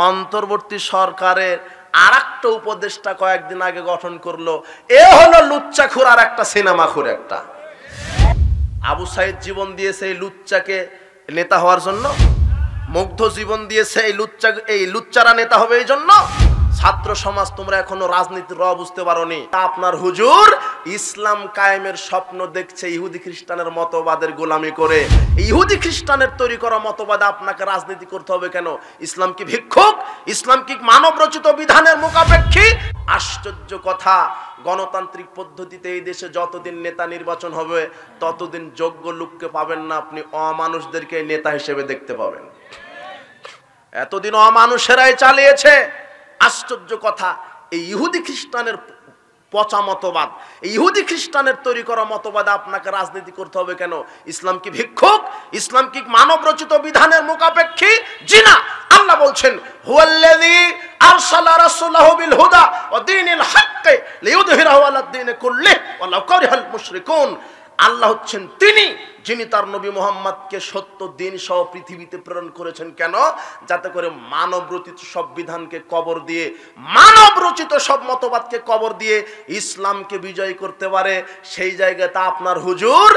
অন্তর্বর্তী সরকারের আরেকটা উপদেষ্টা কয়েকদিন আগে গঠন করলো, এ হলো লুচ্চাখুর আর একটা সিনেমাখুর। একটা আবু সাইদ জীবন দিয়েছে এই লুচ্চাকে নেতা হওয়ার জন্য, মুগ্ধ জীবন দিয়েছে এই লুচ্চারা নেতা হবে এই জন্য। ছাত্র সমাজ তোমরা এখনো রাজনীতির র বুঝতে পারোনি। আপনার হুজুর ইসলাম কায়েমের স্বপ্ন দেখছে ইহুদি খ্রিস্টানের মতবাদের গোলামি করে। ইহুদি খ্রিস্টানের তৈরি করা মতবাদে আপনাকে রাজনীতি করতে হবে কেন? ইসলাম কি ভিক্ষুক? ইসলাম কি মানব রচিত বিধানের মুখাপেক্ষী? আশ্চর্য কথা, গণতান্ত্রিক পদ্ধতিতে এই দেশে যতদিন নেতা নির্বাচন হবে ততদিন যোগ্য লোককে পাবেন না, আপনি অমানুষদেরকে নেতা হিসেবে দেখতে পাবেন। এতদিন অমানুষেরাই চালিয়েছে। আশ্চর্য কথা, এই ইহুদি খ্রিস্টানের পচা মতবাদ, ইহুদি খ্রিস্টানের তৈরি করা মতবাদে আপনাকে রাজনীতি করতে হবে কেন? ইসলাম কি ভিক্ষুক? ইসলাম কি মানব রচিত বিধানের মুখাপেক্ষী? জি না। আল্লাহ বলছেন, হুয়াল্লাযী আরসালা রাসূলাহু বিল হুদা ওয়া দীনিল হাক্কি লিইয়ুযহিরাহু আলাদ দীনি কুল্লিহি ওয়ালাউ কারিহাল মুশরিকুন। আল্লাহ হচ্ছেন তিনি যিনি তার নবী মুহাম্মদকে সত্য দিন সহ পৃথিবীতে প্রেরণ করেছেন। কেন? যাতে করে মানব রচিত সব বিধানকে কবর দিয়ে, মানব রচিত সব মতবাদকে কবর দিয়ে ইসলামকে বিজয় করতে পারে। সেই জায়গাতে আপনার হুজুর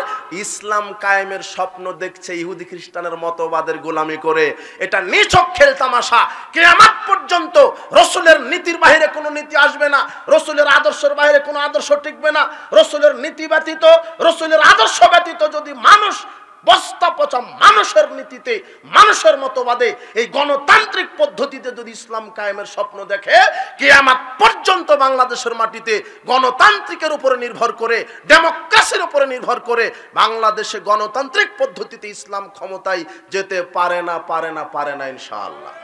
ইসলাম কায়েমের স্বপ্ন দেখছে ইহুদি খ্রিস্টানের মতবাদের গোলামি করে। এটা নিছক খেল তামাশা। কিয়ামত পর্যন্ত রাসূলের নীতির বাইরে কোনো নীতি আসবে না, রাসূলের আদর্শের বাইরে কোনো আদর্শ টিকবে না। রাসূলের নীতি ব্যতীত, রাসূলের আদর্শ ব্যতীত যদি মানুষ বস্তা পচা মানুষের নীতিতে, মানুষের মতবাদে, এই গণতান্ত্রিক পদ্ধতিতে যদি ইসলাম কায়েমের স্বপ্ন দেখে, কিয়ামত পর্যন্ত বাংলাদেশের মাটিতে গণতান্ত্রিকের উপরে নির্ভর করে, ডেমোক্রেসির উপরে নির্ভর করে বাংলাদেশে গণতান্ত্রিক পদ্ধতিতে ইসলাম ক্ষমতায় যেতে পারে না, পারে না, পারে না, ইনশাআল্লাহ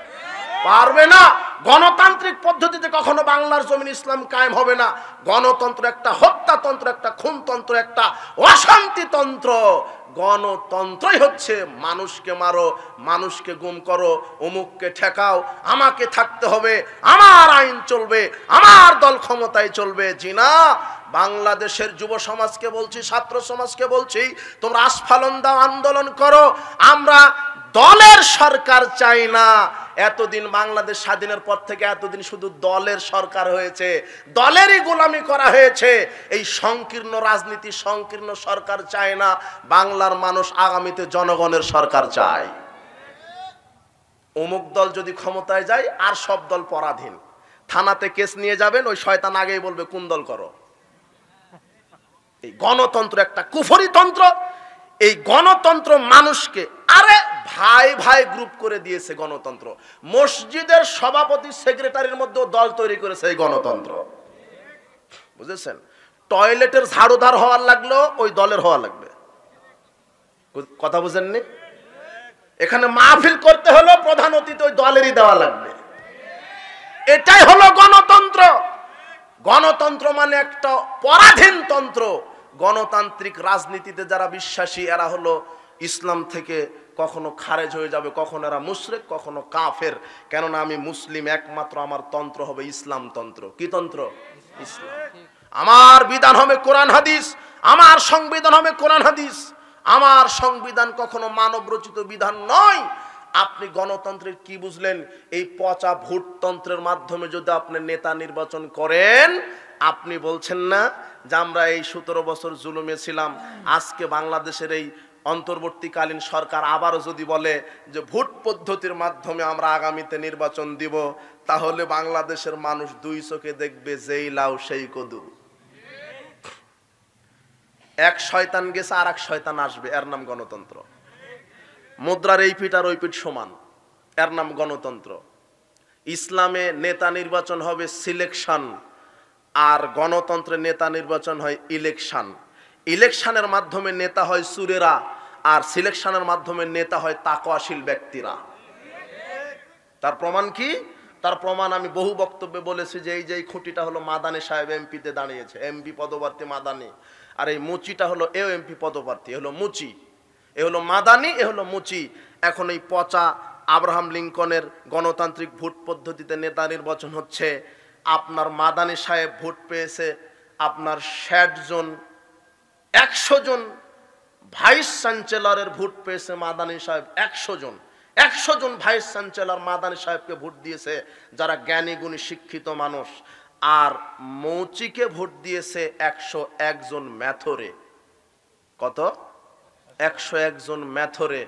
পারবে না। গণতান্ত্রিক পদ্ধতিতে কখনো বাংলার জমিন ইসলাম কায়েম হবে না। গণতন্ত্র একটা হত্যাতন্ত্র, একটা খুনতন্ত্র, একটা অশান্তিতন্ত্র। গণতন্ত্রই হচ্ছে মানুষকে মারো, মানুষকে গুম করো, অমুককে ঠেকাও, আমাকে থাকতে হবে, আমার আইন চলবে, আমার দল ক্ষমতায় চলবে। জি না। বাংলাদেশের যুব সমাজকে বলছি, ছাত্র সমাজকে বলছি, তোমরা আস্ফালন দাও, আন্দোলন করো। আমরা দলের সরকার চাই না। এতদিন বাংলাদেশ স্বাধীনের পর থেকে এতদিন শুধু দলের সরকার হয়েছে, দলেরই গোলামি করা হয়েছে। এই সংকীর্ণ রাজনীতি, সংকীর্ণ সরকার চায় না। বাংলার মানুষ আগামীতে জনগণের সরকার চায়। অমুক দল যদি ক্ষমতায় যায় আর সব দল পরাধীন, থানাতে কেস নিয়ে যাবেন, ওই শয়তান আগেই বলবে কোন দল করো। এই গণতন্ত্র একটা কুফরি তন্ত্র। এই গণতন্ত্র মানুষকে, আরে ভাই ভাই গ্রুপ করে দিয়েছে গণতন্ত্র। মসজিদের সভাপতি সেক্রেটারির মধ্যেও দল তৈরি করেছে এই গণতন্ত্র, বুঝেছেন? টয়লেটের ঝাড়ুদার হওয়ার লাগলো ওই দলের হওয়া লাগবে। কথা বুঝেননি? এখানে মাহফিল করতে হলো প্রধান অতিথি ওই দলেরই দেওয়া লাগবে। এটাই হলো গণতন্ত্র। গণতন্ত্র মানে একটা পরাধীন তন্ত্র। গণতান্ত্রিক রাজনীতিতে যারা বিশ্বাসী এরা হলো ইসলাম থেকে কখনো খারেজ হয়ে যাবে, কখনো এরা মুশরিক, কখনো কাফের। কেননা আমি মুসলিম, একমাত্র আমার তন্ত্র হবে ইসলাম তন্ত্র। কি তন্ত্র? ইসলাম। আমার বিধান হবে কোরআন হাদিস, আমার সংবিধান হবে কোরআন হাদিস। আমার সংবিধান কখনো মানব রচিত বিধান নয়। আপনি গণতন্ত্রের কি বুঝলেন? এই পচা ভোটতন্ত্রের মাধ্যমে যদি আপনি নেতা নির্বাচন করেন, আপনি বলছেন না যে আমরা এই 17 বছর জুলুমে ছিলাম, আজকে বাংলাদেশের এই অন্তর্বর্তীকালীন সরকার আবারও যদি বলে যে ভোট পদ্ধতির মাধ্যমে আমরা আগামীতে নির্বাচন দিব, তাহলে বাংলাদেশের মানুষ দুই চোখে দেখবে যেই লাউ সেই কদু। এক শয়তান গেছে আর এক শয়তান আসবে, এর নাম গণতন্ত্র। মুদ্রার এই পিঠ আর ওই পিঠ সমান, এর নাম গণতন্ত্র। ইসলামে নেতা নির্বাচন হবে সিলেকশন, আর গণতন্ত্রে নেতা নির্বাচন হয় ইলেকশন। ইলেকশনের মাধ্যমে নেতা হয় সুরেরা, আর সিলেকশনের মাধ্যমে নেতা হয় তাকওয়াশীল ব্যক্তিরা। তার প্রমাণ কি? তার প্রমাণ আমি বহু বক্তব্যে বলেছি যে এই যে খুঁটিটা হলো মাদানী সাহেব এমপিতে দাঁড়িয়েছে, এমপি পদপ্রার্থী মাদানী, আর এই মুচিটা হলো এও এমপি পদপ্রার্থী, হলো মুচি। এ হলো মাদানী, এ হলো মুচি। এখন এই পচা আব্রাহাম লিঙ্কনের গণতান্ত্রিক ভোট পদ্ধতিতে নেতা নির্বাচন হচ্ছে। আপনার মাদানী সাহেব ভোট পেয়েছে আপনার 60 জন, 100 জন। ভাইস চ্যান্সেলরের ভোট পেয়েছে মাদানী সাহেব 100 জন। 100 জন ভাইস চ্যান্সেলর মাদানী সাহেবকে ভোট দিয়েছে যারা জ্ঞানী গুণী শিক্ষিত মানুষ, আর মৌচিকে ভোট দিয়েছে 101 জন ম্যাথরে। কত? 101 জন ম্যাথরে।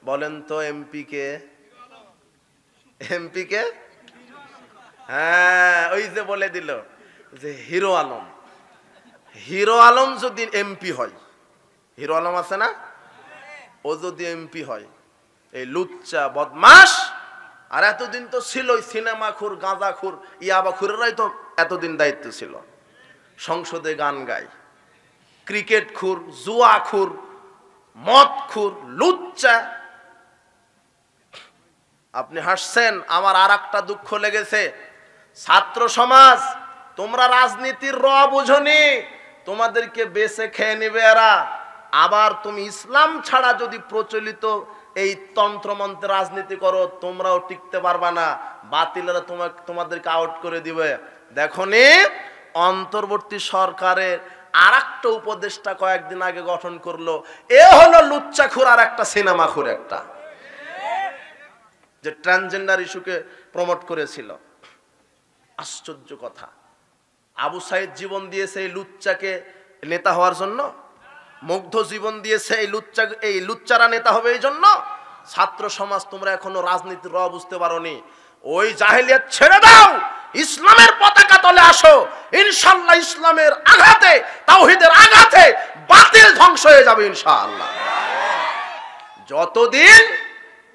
বলেন তো এমপি কে? এমপি কে? হ্যাঁ, ওই যে বলে দিল যে হিরো আলম। হিরো আলম যদি এমপি হয়, হিরো আলম আছে না, ও যদি এমপি হয়, এই লুচ্চা বদমাস, আর এতদিন তো ছিল সিনেমা খুর, গাঁজা খুর, ইয়াবা খুরেরাই তো এতদিন দায়িত্ব ছিল। সংসদে গান গায়, ক্রিকেট খুর, জুয়া খুর, মদ খুর, লুচ্চা। আপনি হাসছেন, আমার আর একটা দুঃখ লেগেছে। ছাত্র সমাজ, তোমরা রাজনীতির র বুঝনি, তোমাদেরকে বেছে খেয়ে নিবে এরা। আবার তুমি ইসলাম ছাড়া যদি প্রচলিত এই তন্ত্রমন্ত্রে রাজনীতি করো, তোমরাও টিকতে পারবা না, বাতিলরা তোমাদেরকে আউট করে দিবে। দেখনি অন্তর্বর্তী সরকারের আর একটা উপদেষ্টা কয়েকদিন আগে গঠন করলো, এ হলো লুচ্চাখুর আর একটা সিনেমাখুর একটা, যে ট্রান্সজেন্ডার ইস্যুকে প্রমোট করেছিল। আশ্চর্য কথা, আবু সাইদ জীবন দিয়েছে এই লুচ্চাকে নেতা হওয়ার জন্য, মুগ্ধ জীবন দিয়েছে এই লুচ্চারা নেতা হবে এই জন্য। ছাত্র সমাজ, তোমরা এখনো রাজনীতির র বুঝতে পারোনি। ওই জাহেলিয়াত ছেড়ে দাও, ইসলামের পতাকা তলে আসো। ইনশাআল্লাহ ইসলামের আঘাতে, তাওহীদের আঘাতে বাতিল ধ্বংস হয়ে যাবে ইনশাআল্লাহ। যতদিন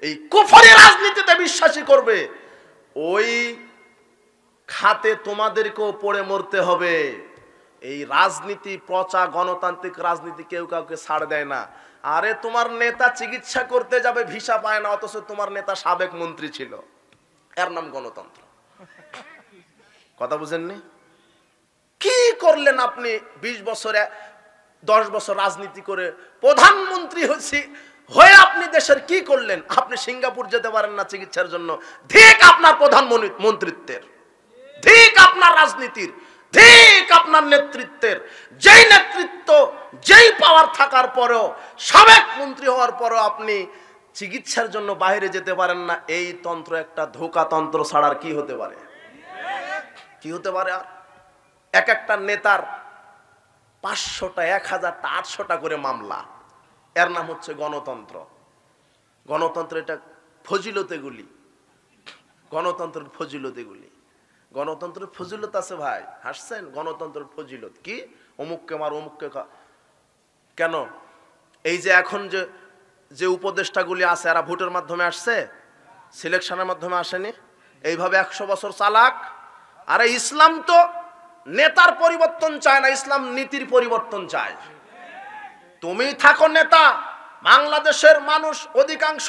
এই কুফরি রাজনীতিতে বিশ্বাসী করবে, ওই খাতে তোমাদেরকেও পড়ে মরতে হবে। এই রাজনীতি পচা, গণতান্ত্রিক রাজনীতি কেউ কাউকে ছাড় দেয় না। আরে তোমার নেতা চিকিৎসা করতে যাবে, ভিসা পায় না, অথচ তোমার নেতা সাবেক মন্ত্রী ছিল, এর নাম গণতন্ত্র। কথা বুঝেননি? কি করলেন আপনি 20 বছরে, 10 বছর রাজনীতি করে প্রধানমন্ত্রী হয়ে আপনি দেশের কি করলেন? আপনি সিঙ্গাপুর যেতে পারেন না চিকিৎসার জন্য। ঠিক আপনার প্রধানমন্ত্রিত্বের, ঠিক আপনার রাজনীতির, ঠিক আপনার নেতৃত্বের। যেই নেতৃত্ব, যেই পাওয়ার থাকার পরেও, সাবেক মন্ত্রী হওয়ার পরেও আপনি চিকিৎসার জন্য বাইরে যেতে পারেন না, এই তন্ত্র একটা ধোঁকা তন্ত্র ছাড়ার কি হতে পারে? কি হতে পারে? আর এক একটা নেতার 500টা, 1000টা, 800টা করে মামলা, এর নাম হচ্ছে গণতন্ত্র। গণতন্ত্র এটা ফজিলতেগুলি, গণতন্ত্রের ফজিলতেগুলি। গণতন্ত্রের ফজিলত আছে ভাই, হাসছেন? গণতন্ত্রের ফজিলত কি? অমুককে মার, অমুককে কেন? এই যে এখন যে উপদেষ্টাগুলি আছে, এরা ভোটের মাধ্যমে আসছে, সিলেকশনের মাধ্যমে আসেনি। এইভাবে 100 বছর চালাক। আরে ইসলাম তো নেতার পরিবর্তন চায় না, ইসলাম নীতির পরিবর্তন চায়। তুমি থাকো নেতা, বাংলাদেশের মানুষ অধিকাংশ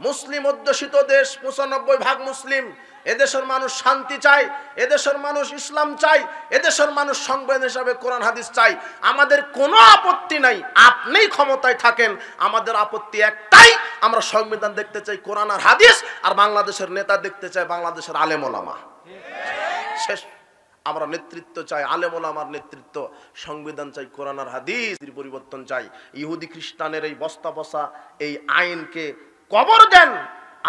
মুসলিম অধ্যুষিত দেশ, 95% মুসলিম। এদেশের মানুষ শান্তি চায়, এদেশের মানুষ ইসলাম চায়, এদেশের মানুষ সংবিধান হিসাবে কোরআন হাদিস চায়। আমাদের কোনো আপত্তি নাই, আপনিই ক্ষমতায় থাকেন। আমাদের আপত্তি একটাই, আমরা সংবিধান দেখতে চাই, কোরআন আর হাদিস, আর বাংলাদেশের নেতা দেখতে চাই বাংলাদেশের আলেম ওলামা। শেষ। আমরা নেতৃত্ব চাই, আলেম ওলামার নেতৃত্ব, সংবিধান চাই, কোরআন আর হাদিস পরিবর্তন চাই। ইহুদি খ্রিস্টানের এই বস্তা বসা এই আইনকে কবর দেন,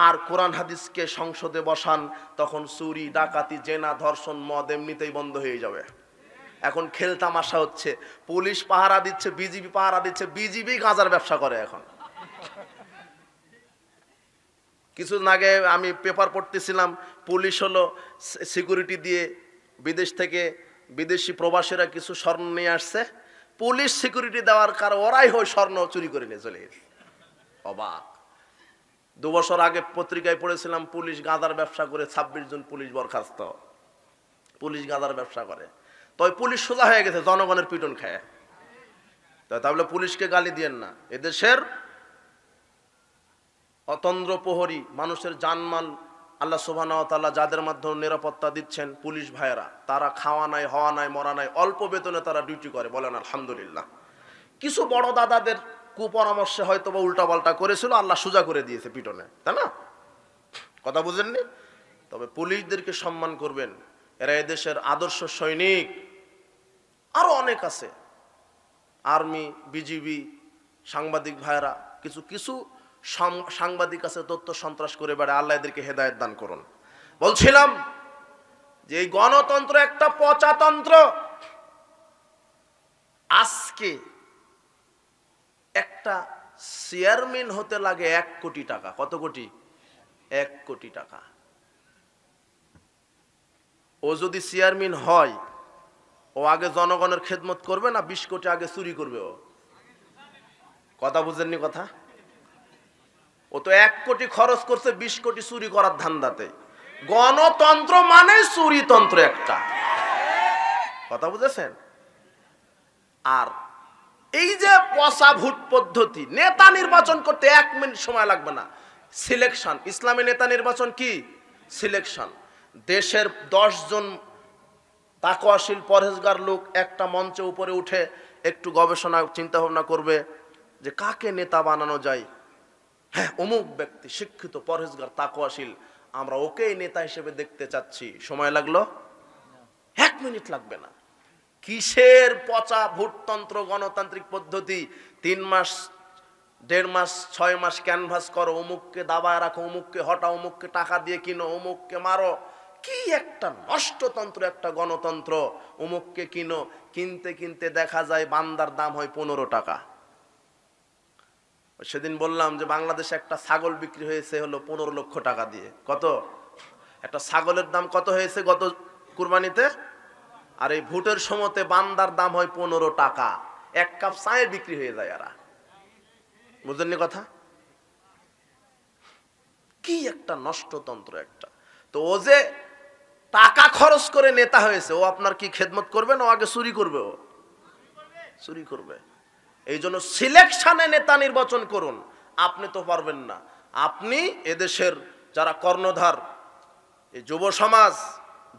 আর কোরআন হাদিসকে সংসদে বসান, তখন চুরি, ডাকাতি, জেনা, ধর্ষণ, মদ এমনিতেই বন্ধ হয়ে যাবে। এখন খেলতামাশা হচ্ছে, পুলিশ পাহারা দিচ্ছে, বিজিবি পাহারা দিচ্ছে, বিজিবি গাঁজার ব্যবসা করে। এখন কিছুদিন আগে আমি পেপার পড়তেছিলাম, পুলিশ হলো সিকিউরিটি দিয়ে বিদেশ থেকে বিদেশি প্রবাসীরা কিছু স্বর্ণ নিয়ে আসছে, পুলিশ সিকিউরিটি দেওয়ার কারণে ওরাই হয় স্বর্ণ চুরি করে নিয়ে চলে গেছে। অবাক। 2 বছর আগে পত্রিকায় পড়েছিলাম, পুলিশ গাঁজার ব্যবসা করে 26 জন পুলিশ বরখাস্ত। পুলিশ গাঁজার ব্যবসা করে, তবে পুলিশ সোজা হয়ে গেছে জনগণের পিটন খায়। তাহলে পুলিশকে গালি দিয়েন না। এদেশের অতন্দ্র প্রহরী, মানুষের জানমাল আল্লাহ সুবহানাহু ওয়া তাআলা যাদের মাধ্যমে নিরাপত্তা দিচ্ছেন, পুলিশ ভাইয়েরা, তারা খাওয়া নাই, হওয়া নাই, মরা নাই, অল্প বেতনে তারা ডিউটি করে, বলেন আলহামদুলিল্লাহ। কিছু বড় দাদাদের কুপরামর্শে হয়তো বা উল্টাপাল্টা করেছিল, আল্লাহ সোজা করে দিয়েছে পিটনে, তাই না? কথা বুঝেননি? তবে পুলিশদেরকে সম্মান করবেন, এরা এদেশের আদর্শ সৈনিক। আরো অনেক আছে, আর্মি, বিজিবি, সাংবাদিক ভাইয়েরা, কিছু কিছু সাংবাদিক আছে তথ্য সন্ত্রাস করে বেড়ায়, আল্লাহ এদেরকে হেদায়েত দান করুন। বলছিলাম যে এই গণতন্ত্র একটা পচাতন্ত্র। আজকে একটা চেয়ারম্যান হতে লাগে 1 কোটি টাকা। কত কোটি? 1 কোটি টাকা। ও যদি চেয়ারম্যান হয়, ও আগে জনগণের খেদমত করবে না 20 কোটি আগে চুরি করবে? ও কথা বুঝেননি কথা? ও তো 1 কোটি খরচ করছে 20 কোটি চুরি করার ধান্দাতে। গণতন্ত্র মানে চুরিতন্ত্র একটা। কথা বুঝেছেন? আর এই যে পচা ভোট পদ্ধতি, নেতা নির্বাচন করতে 1 মিনিট সময় লাগবে না। সিলেকশন, ইসলামী নেতা নির্বাচন কি? সিলেকশন। দেশের 10 জন তাকওয়াশীল পরহেজগার লোক একটা মঞ্চে উপরে উঠে একটু গবেষণা চিন্তা ভাবনা করবে যে কাকে নেতা বানানো যায়। হ্যাঁ, অমুক ব্যক্তি শিক্ষিত, পরহেজগার, তাকওয়াশীল, আমরা ওকেই নেতা হিসেবে দেখতে চাচ্ছি। সময় লাগলো? 1 মিনিট লাগবে না। কিসের পচা ভোটতন্ত্র, গণতান্ত্রিক পদ্ধতি? 3 মাস, 1.5 মাস, 6 মাস ক্যানভাস করো, অমুককে দাবায় রাখো, অমুককে হটাও, অমুককে টাকা দিয়ে কিনো, অমুককে মারো। কি একটা নষ্টতন্ত্র, একটা গণতন্ত্র। অমুককে কিনো, কিনতে কিনতে দেখা যায় বান্দার দাম হয় 15 টাকা। সেদিন বললাম যে বাংলাদেশে একটা ছাগল বিক্রি হয়েছে হলো 15 লক্ষ টাকা দিয়ে। কত? একটা ছাগলের দাম কত হয়েছে গত কুরবানিতে? আর এই ভোটের সময়তে বান্দার দাম হয় 15 টাকা। 1 কাপ চায়ে বিক্রি হয়ে যায়। এরা বুঝলেননি কথা? কি একটা নষ্টতন্ত্র একটা। তো ও যে টাকা খরচ করে নেতা হয়েছে, ও আপনার কি খেদমত করবে না আগে চুরি করবে? ও চুরি করবে। এই জন্য সিলেকশনে নেতা নির্বাচন করুন। আপনি তো পারবেন না। আপনি এদেশের যারা কর্ণধার, এই যুব সমাজ,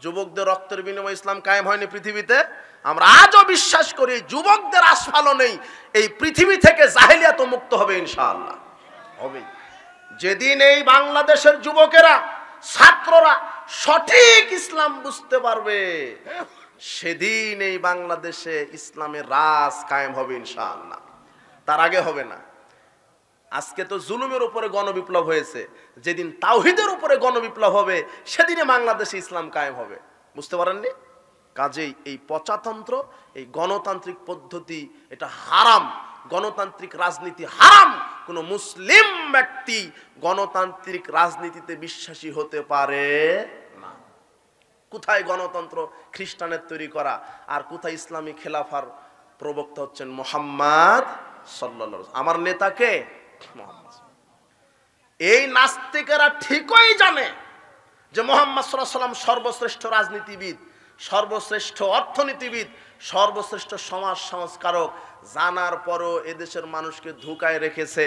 যুবকদের রক্তের বিনিময়ে ইসলাম কায়েম হয়নি পৃথিবীতে। আমরা আজও বিশ্বাস করি যুবকদের আস্ফালনেই এই পৃথিবী থেকে জাহেলিয়াত মুক্ত হবে ইনশাআল্লাহ। হবে যেদিন এই বাংলাদেশের যুবকেরা, ছাত্ররা সঠিক ইসলাম বুঝতে পারবে, সেদিন এই বাংলাদেশে ইসলামের রাজ কায়েম হবে ইনশাআল্লাহ। তার আগে হবে না। আজকে তো জুলুমের উপরে গণবিপ্লব হয়েছে, যেদিন তাওহীদের উপরে গণবিপ্লব হবে সেদিনে বাংলাদেশে ইসলাম কায়েম হবে। বুঝতে পারেননি? কাজেই এই পচাতন্ত্র, এই গণতান্ত্রিক পদ্ধতি এটা হারাম। গণতান্ত্রিক রাজনীতি হারাম। কোন মুসলিম ব্যক্তি গণতান্ত্রিক রাজনীতিতে বিশ্বাসী হতে পারে না। কোথায় গণতন্ত্র? খ্রিস্টানের তৈরি করা। আর কোথায় ইসলামী খেলাফার প্রবক্তা হচ্ছেন মুহাম্মদ সাল্লাল্লাহু আলাইহি ওয়াসাল্লাম। আমার নেতাকে মুহাম্মদ। এই নাস্তিকেরা ঠিকই জানে যে মুহাম্মদ সাল্লাল্লাহু আলাইহি ওয়াসাল্লাম সর্বশ্রেষ্ঠ রাজনীতিবিদ, সর্বশ্রেষ্ঠ অর্থনীতিবিদ, সর্বশ্রেষ্ঠ সমাজ সংস্কারক। জানার পরও এদেশের মানুষকে ধোঁকায় রেখেছে।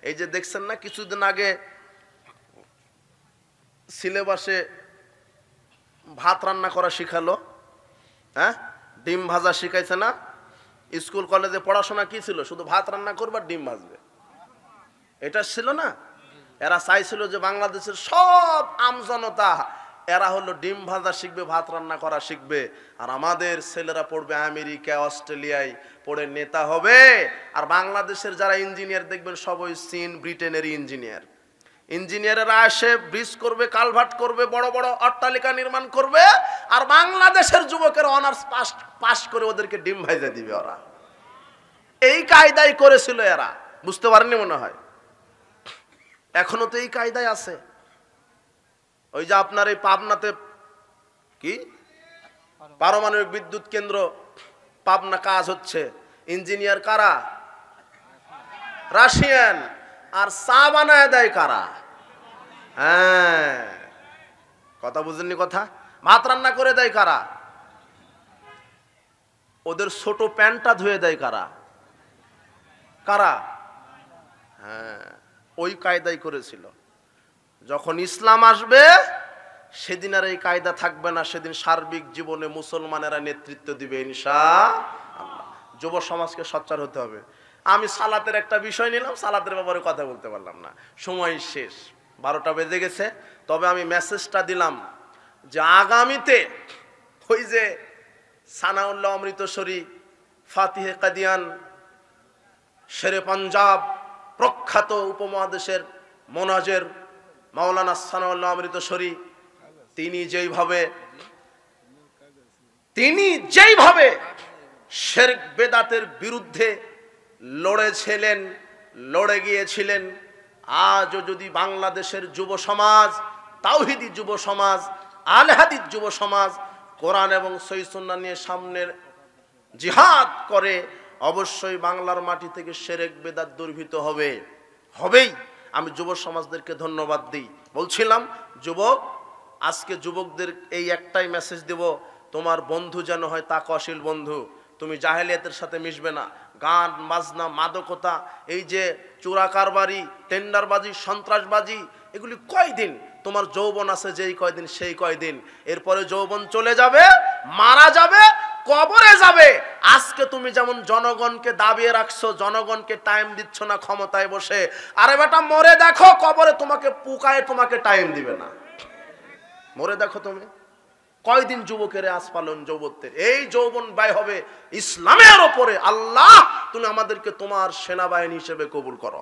এই যে দেখছেন না, কিছুদিন আগে সিলেবাসে ভাত রান্না করা শিখালো। হ্যাঁ, ডিম ভাজা শিখাইছে না? স্কুল কলেজে পড়াশোনা কি ছিল? শুধু ভাত রান্না করবে আর ডিম ভাজবে, এটা ছিল না? এরা চাইছিল যে বাংলাদেশের সব আমজনতা এরা হলো ডিম ভাজা শিখবে, ভাত রান্না করা শিখবে, আর আমাদের ছেলেরা পড়বে আমেরিকা, অস্ট্রেলিয়ায় পড়ে নেতা হবে। আর বাংলাদেশের যারা ইঞ্জিনিয়ার দেখবেন সবই চীন, ব্রিটেনের ইঞ্জিনিয়ার। ইঞ্জিনিয়ারেরা আসে ব্রিজ করবে, কালভার্ট করবে, বড় বড় অট্টালিকা নির্মাণ করবে, আর বাংলাদেশের যুবকেরা অনার্স পাস করে ওদেরকে ডিম ভাজা দিবে। ওরা এই কায়দায় করেছিল এরা। বুঝতে পারেননি মনে হয়? এখনো তো এই কায়দায় আছে। ওই যে আপনার এই পাবনাতে কি পারমাণবিক বিদ্যুৎ কেন্দ্র পাবনা কাজ হচ্ছে, ইঞ্জিনিয়ার কারা? রাশিয়ান। আর চা বানায় দেয় কারা? হ্যাঁ, কথা বুঝেননি কথা? ভাত রান্না করে দেয় কারা? ওদের ছোট প্যান্টটা ধুয়ে দেয় কারা? কারা? হ্যাঁ, ওই কায়দাই করেছিল। যখন ইসলাম আসবে সেদিন আর এই কায়দা থাকবে না। সেদিন সার্বিক জীবনে মুসলমানেরা নেতৃত্ব দিবে ইনশাআল্লাহ। যুব সমাজকে সোচ্চার হতে হবে। আমি সালাতের একটা বিষয় নিলাম, সালাতের ব্যাপারে কথা বলতে পারলাম না, সময় শেষ, 12টা বেজে গেছে। তবে আমি মেসেজটা দিলাম যে আগামীতে ওই যে সানাউল্লাহ অমৃতসরী, ফাতিহে কাদিয়ান, শেরে পাঞ্জাব প্রখ্যাত উপমহাদেশের মোনাজের মাওলানা সানাউল্লাহ অমৃতসরী তিনি যেইভাবে শিরক বেদাতের বিরুদ্ধে লড়ে গিয়েছিলেন, আজও যদি বাংলাদেশের যুব সমাজ, তাওহীদি যুব সমাজ, আহলে হাদিস যুব সমাজ কোরআন এবং সহিহ সুন্নাহ নিয়ে সামনের জিহাদ করে, অবশ্যই বাংলার মাটি থেকে শিরক বেদাত দুর্ভিত হবেই। আমি যুব সমাজদেরকে ধন্যবাদ দিই। বলছিলাম যুবক, আজকে যুবকদের এই একটাই মেসেজ দেব, তোমার বন্ধু যেন হয় তাকওয়াশীল বন্ধু। তুমি জাহেলিয়াতের সাথে মিশবে না। গান বাজনা, মাদকতা, এই যে চোরা কারবারি, টেন্ডারবাজি, সন্ত্রাসবাজি, এগুলি কয়দিন? তোমার যৌবন আছে যেই কয়দিন, সেই কয়দিন। এরপরে যৌবন চলে যাবে, মারা যাবে, কবরে যাবে। আজকে তুমি যেমন জনগণকে দাবিয়ে রাখছো, জনগণকে টাইম দিচ্ছ না ক্ষমতায় বসে, আরে বেটা মরে দেখো, কবরে তোমাকে পুকায় তোমাকে টাইম দিবে না। মরে দেখো তুমি কয়দিন যুবকের আজ পালন যৌবনের, এই যৌবন ব্যয় হবে ইসলামের ওপরে। আল্লাহ তুমি আমাদেরকে তোমার সেনাবাহিনী হিসেবে কবুল করো।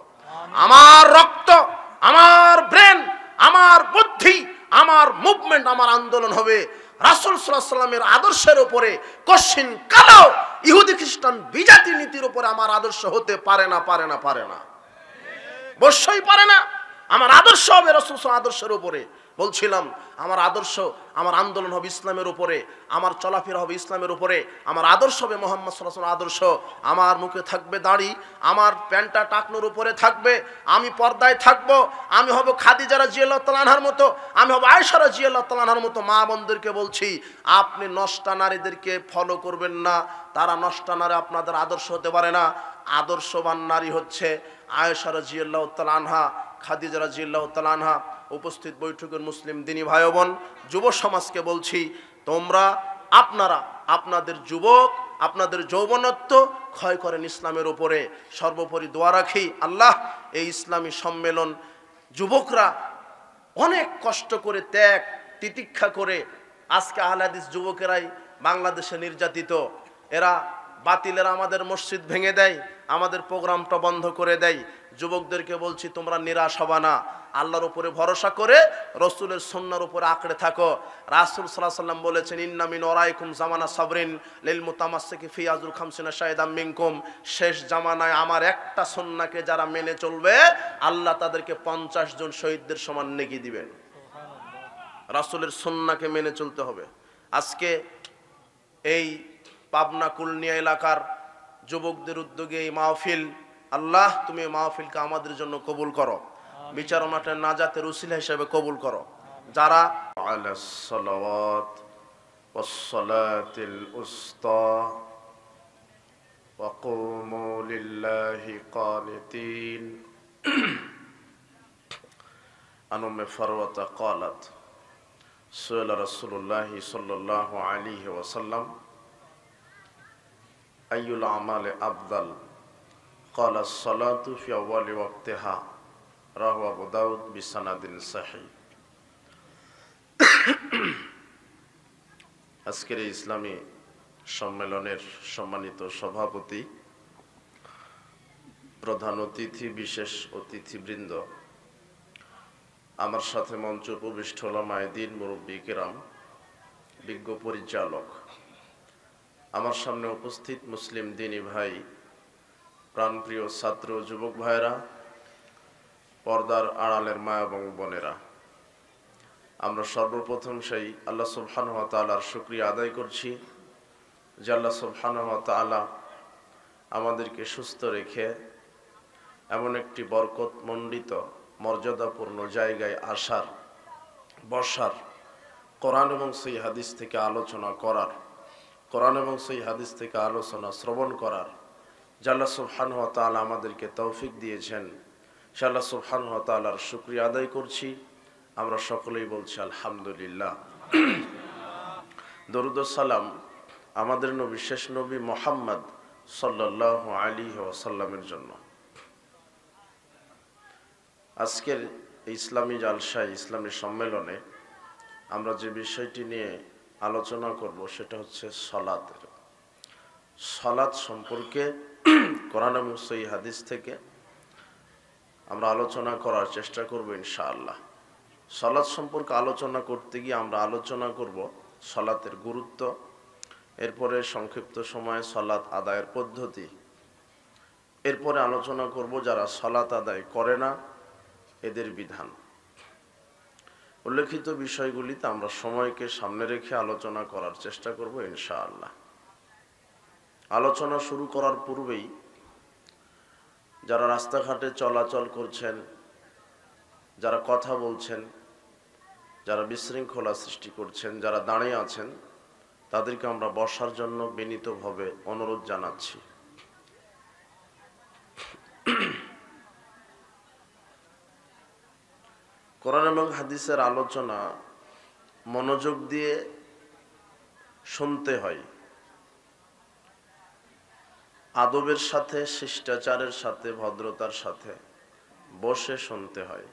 আমার রক্ত, আমার ব্রেন, আমার বুদ্ধি, আমার মুভমেন্ট, আমার আন্দোলন হবে রাসূল সাল্লাল্লাহু আলাইহি সাল্লামের আদর্শের উপরে। কশিন কালো ইহুদি খ্রিস্টান বিজাতি নীতির উপরে আমার আদর্শ হতে পারে না, অবশ্যই পারে না। আমার আদর্শ হবে রাসূল সাল্লাল্লাহু আলাইহি আদর্শের উপরে। বলছিলাম আমার আদর্শ, আমার আন্দোলন হবে ইসলামের উপরে, আমার চলাফেরা হবে ইসলামের উপরে, আমার আদর্শ হবে মুহাম্মদ সাল্লাল্লাহু আলাইহি আদর্শ। আমার মুখে থাকবে দাড়ি, আমার প্যান্টটা টাকনোর উপরে থাকবে, আমি পর্দায় থাকবো, আমি হব খাদিজা রাদিয়াল্লাহু তাআলা আনহার মতো, আমি হব আয়েশা রাদিয়াল্লাহু তাআলা আনহার মতো। মা বোনদেরকে বলছি, আপনি নষ্টা নারীদেরকে ফলো করবেন না, তারা নষ্টা নারী আপনাদের আদর্শ হতে পারে না। আদর্শবান নারী হচ্ছে আয়েশা রাদিয়াল্লাহু তাআলা আনহা, খাদিজা রাদিয়াল্লাহু তাআলা আনহা। উপস্থিত বৈঠকের মুসলিম দিনী ভাই বোন, যুব সমাজকে বলছি, আপনারা আপনাদের যুবক, আপনাদের যৌবনত্ব ক্ষয় করেন ইসলামের উপরে। সর্বোপরি দোয়া রাখি, আল্লাহ এই ইসলামী সম্মেলন যুবকরা অনেক কষ্ট করে, ত্যাগ তিতিক্ষা করে, আজকে আহলে হাদিস যুবকেরাই বাংলাদেশে নির্যাতিত। এরা বাতিলেরা আমাদের মসজিদ ভেঙে দেয়, আমাদের প্রোগ্রামটা বন্ধ করে দেয়। যুবকদেরকে বলছি, তোমরা নিরাশ হবা না, আল্লাহর উপরে ভরসা করে রাসূলের সুন্নাহর উপরে আঁকড়ে থাকো। রাসূল সাল্লাল্লাহু আলাইহি ওয়াসাল্লাম বলেছেন, ইন্না মিন ওরাইকুম জামানা সাবরিন লিল মুতামাসসিকি ফি আজরু খামসিনা শাহিদাম মিনকুম। শেষ জামানায় আমার একটা সুন্নাহকে যারা মেনে চলবে, আল্লাহ তাদেরকে 50 জন শহীদদের সমান নেকি দিবেন। রাসূলের সুন্নাহকে মেনে চলতে হবে। আজকে এই পাবনা কুলনিয়া এলাকার যুবকদের উদ্যোগে এই মাহফিল, আল্লাহ তুমি এই মাহফিলকে আমাদের জন্য কবুল করো, বিচার মাঠের নাজাতের উসিলা হিসেবে কবুল করো। যারা আলাস সালাওয়াত ওয়াস সালাতিল উসতা ওয়া কুমু লিল্লাহি কানিতিন। আন উম্মে ফারওয়াতা ক্বালাত সুআলা রাসূলুল্লাহি সাল্লাল্লাহু আলাইহি ওয়াসাল্লাম আইয়ুল আমালি আফদাল, ক্বালা আস-সালাতু ফি আউয়ালি ওয়াক্তিহা, রাওয়াহু আবু দাউদ বিসানাদিন সহিহ। আজকের এই ইসলামী সম্মেলনের সম্মানিত সভাপতি, প্রধান অতিথি, বিশেষ অতিথিবৃন্দ, আমার সাথে মঞ্চ উপবিষ্ট ওলামায়ে দ্বীন, মুরব্বী কিরাম, বিজ্ঞ পরিচালক, আমার সামনে উপস্থিত মুসলিম দিনী ভাই, প্রাণপ্রিয় ছাত্র যুবক ভাইরা, পর্দার আড়ালের মা এবং বোনেরা, আমরা সর্বপ্রথম সেই আল্লাহ সুবহানাহু ওয়া তাআলার শুকরিয়া আদায় করছি যে আল্লাহ সুবহানাহু ওয়া তাআলা আমাদেরকে সুস্থ রেখে এমন একটি বরকতমণ্ডিত মর্যাদাপূর্ণ জায়গায় আসার, বসার, কোরআন এবং সেই হাদিস থেকে আলোচনা করার, কোরআন এবং সেই হাদিস থেকে আলোচনা শ্রবণ করার যে আল্লাহ সুবহানাহু ওয়া তাআলা আমাদেরকে তৌফিক দিয়েছেন, সে আল্লাহ সুবহানাহু ওয়া তাআলার শুকরিয়া আদায় করছি। আমরা সকলেই বলছি আলহামদুলিল্লাহ। দরুদ ও সালাম আমাদের নবী, শেষ নবী মুহাম্মদ সাল্লাল্লাহু আলাইহি ওয়াসাল্লামের জন্য। আজকের ইসলামী জালসায়, ইসলামী সম্মেলনে আমরা যে বিষয়টি নিয়ে আলোচনা করব সেটা হচ্ছে সালাতের। সালাত সম্পর্কে কোরআন এবং সহিহ হাদিস থেকে আমরা আলোচনা করার চেষ্টা করব ইনশাআল্লাহ। সালাত সম্পর্কে আলোচনা করতে গিয়ে আমরা আলোচনা করব সালাতের গুরুত্ব, এরপরে সংক্ষিপ্ত সময়ে সালাত আদায়ের পদ্ধতি, এরপরে আলোচনা করব যারা সালাত আদায় করে না এদের বিধান। উল্লেখিত বিষয়গুলিতে আমরা সময়কে সামনে রেখে আলোচনা করার চেষ্টা করব ইনশাআল্লাহ। আলোচনা শুরু করার পূর্বেই যারা রাস্তাঘাটে চলাচল করছেন, যারা কথা বলছেন, যারা বিশৃঙ্খলা সৃষ্টি করছেন, যারা দাঁড়িয়ে আছেন, তাদেরকে আমরা বসার জন্য বিনীতভাবে অনুরোধ জানাচ্ছি। কোরআন এবং হাদিসের আলোচনা মনোযোগ দিয়ে শুনতে হয়, আদবের সাথে, শিষ্টাচারের সাথে, ভদ্রতার সাথে বসে শুনতে হয়।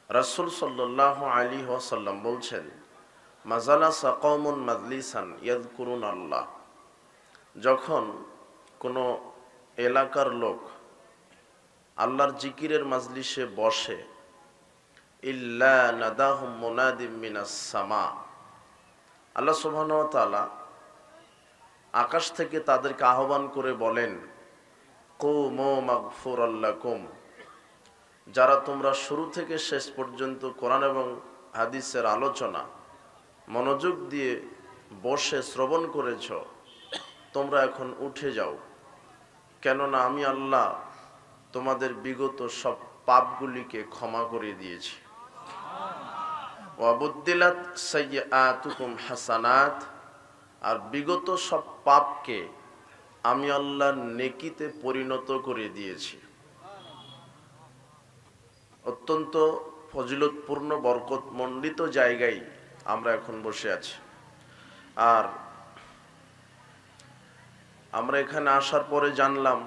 রাসূল সাল্লাল্লাহু আলাইহি ওয়াসাল্লাম বলছেন, মাজালাসা কওমুন মাজলিসান ইয়াযকুরুন আল্লাহ। যখন কোনো এলাকার লোক আল্লাহর জিকিরের মাজলিসে বসে, ইল্লা নাদাহুম মুনাদিম মিনাস সামা, আল্লাহ সুবহানাহু ওয়া তাআলা আকাশ থেকে তাদেরকে আহ্বান করে বলেন, কুমু মাগফুরাল লাকুম, যারা তোমরা শুরু থেকে শেষ পর্যন্ত কোরআন এবং হাদিসের আলোচনা মনোযোগ দিয়ে বসে শ্রবণ করেছ, তোমরা এখন উঠে যাও, কেননা আমি আল্লাহ তোমাদের বিগত সব পাপগুলিকে ক্ষমা করে দিয়েছি। ওয়াবুদ্দিলাত সাইয়্যাতুকুম হাসানাত, আর বিগত সব পাপকে আমি আল্লাহ নেকিতে পরিণত করে দিয়েছি। অত্যন্ত ফজিলতপূর্ণ বরকতমণ্ডিত জায়গায় আমরা এখন বসে আছি। আর আমরা এখানে আসার পরে জানলাম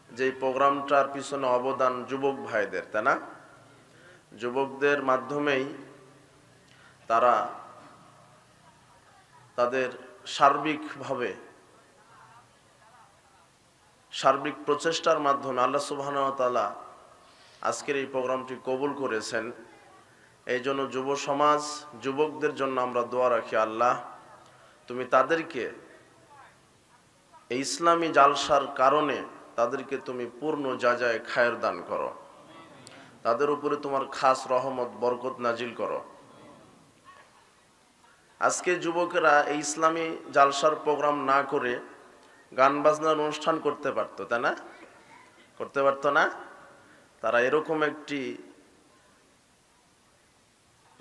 যে এই প্রোগ্রামটার পিছনে অবদান যুবক ভাইদের, তাই না? যুবকদের মাধ্যমেই তারা তাদের সার্বিক প্রচেষ্টার মাধ্যমে আল্লাহ সুবহানাহু ওয়া তাআলা আজকের এই প্রোগ্রামটি কবুল করেছেন। এই জন্য যুব সমাজ, যুবকদের জন্য আমরা দোয়া রাখি, আল্লাহ তুমি তাদেরকে এই ইসলামী জালসার কারণে তাদেরকে তুমি পূর্ণ যাজায় খায়ের দান করো, তাদের উপরে তোমার খাস রহমত বরকত নাজিল করো। আজকে যুবকেরা এই ইসলামী জালসার প্রোগ্রাম না করে গান বাজনার অনুষ্ঠান করতে পারতো, তাই না? করতে পারতো না? তারা এরকম একটি,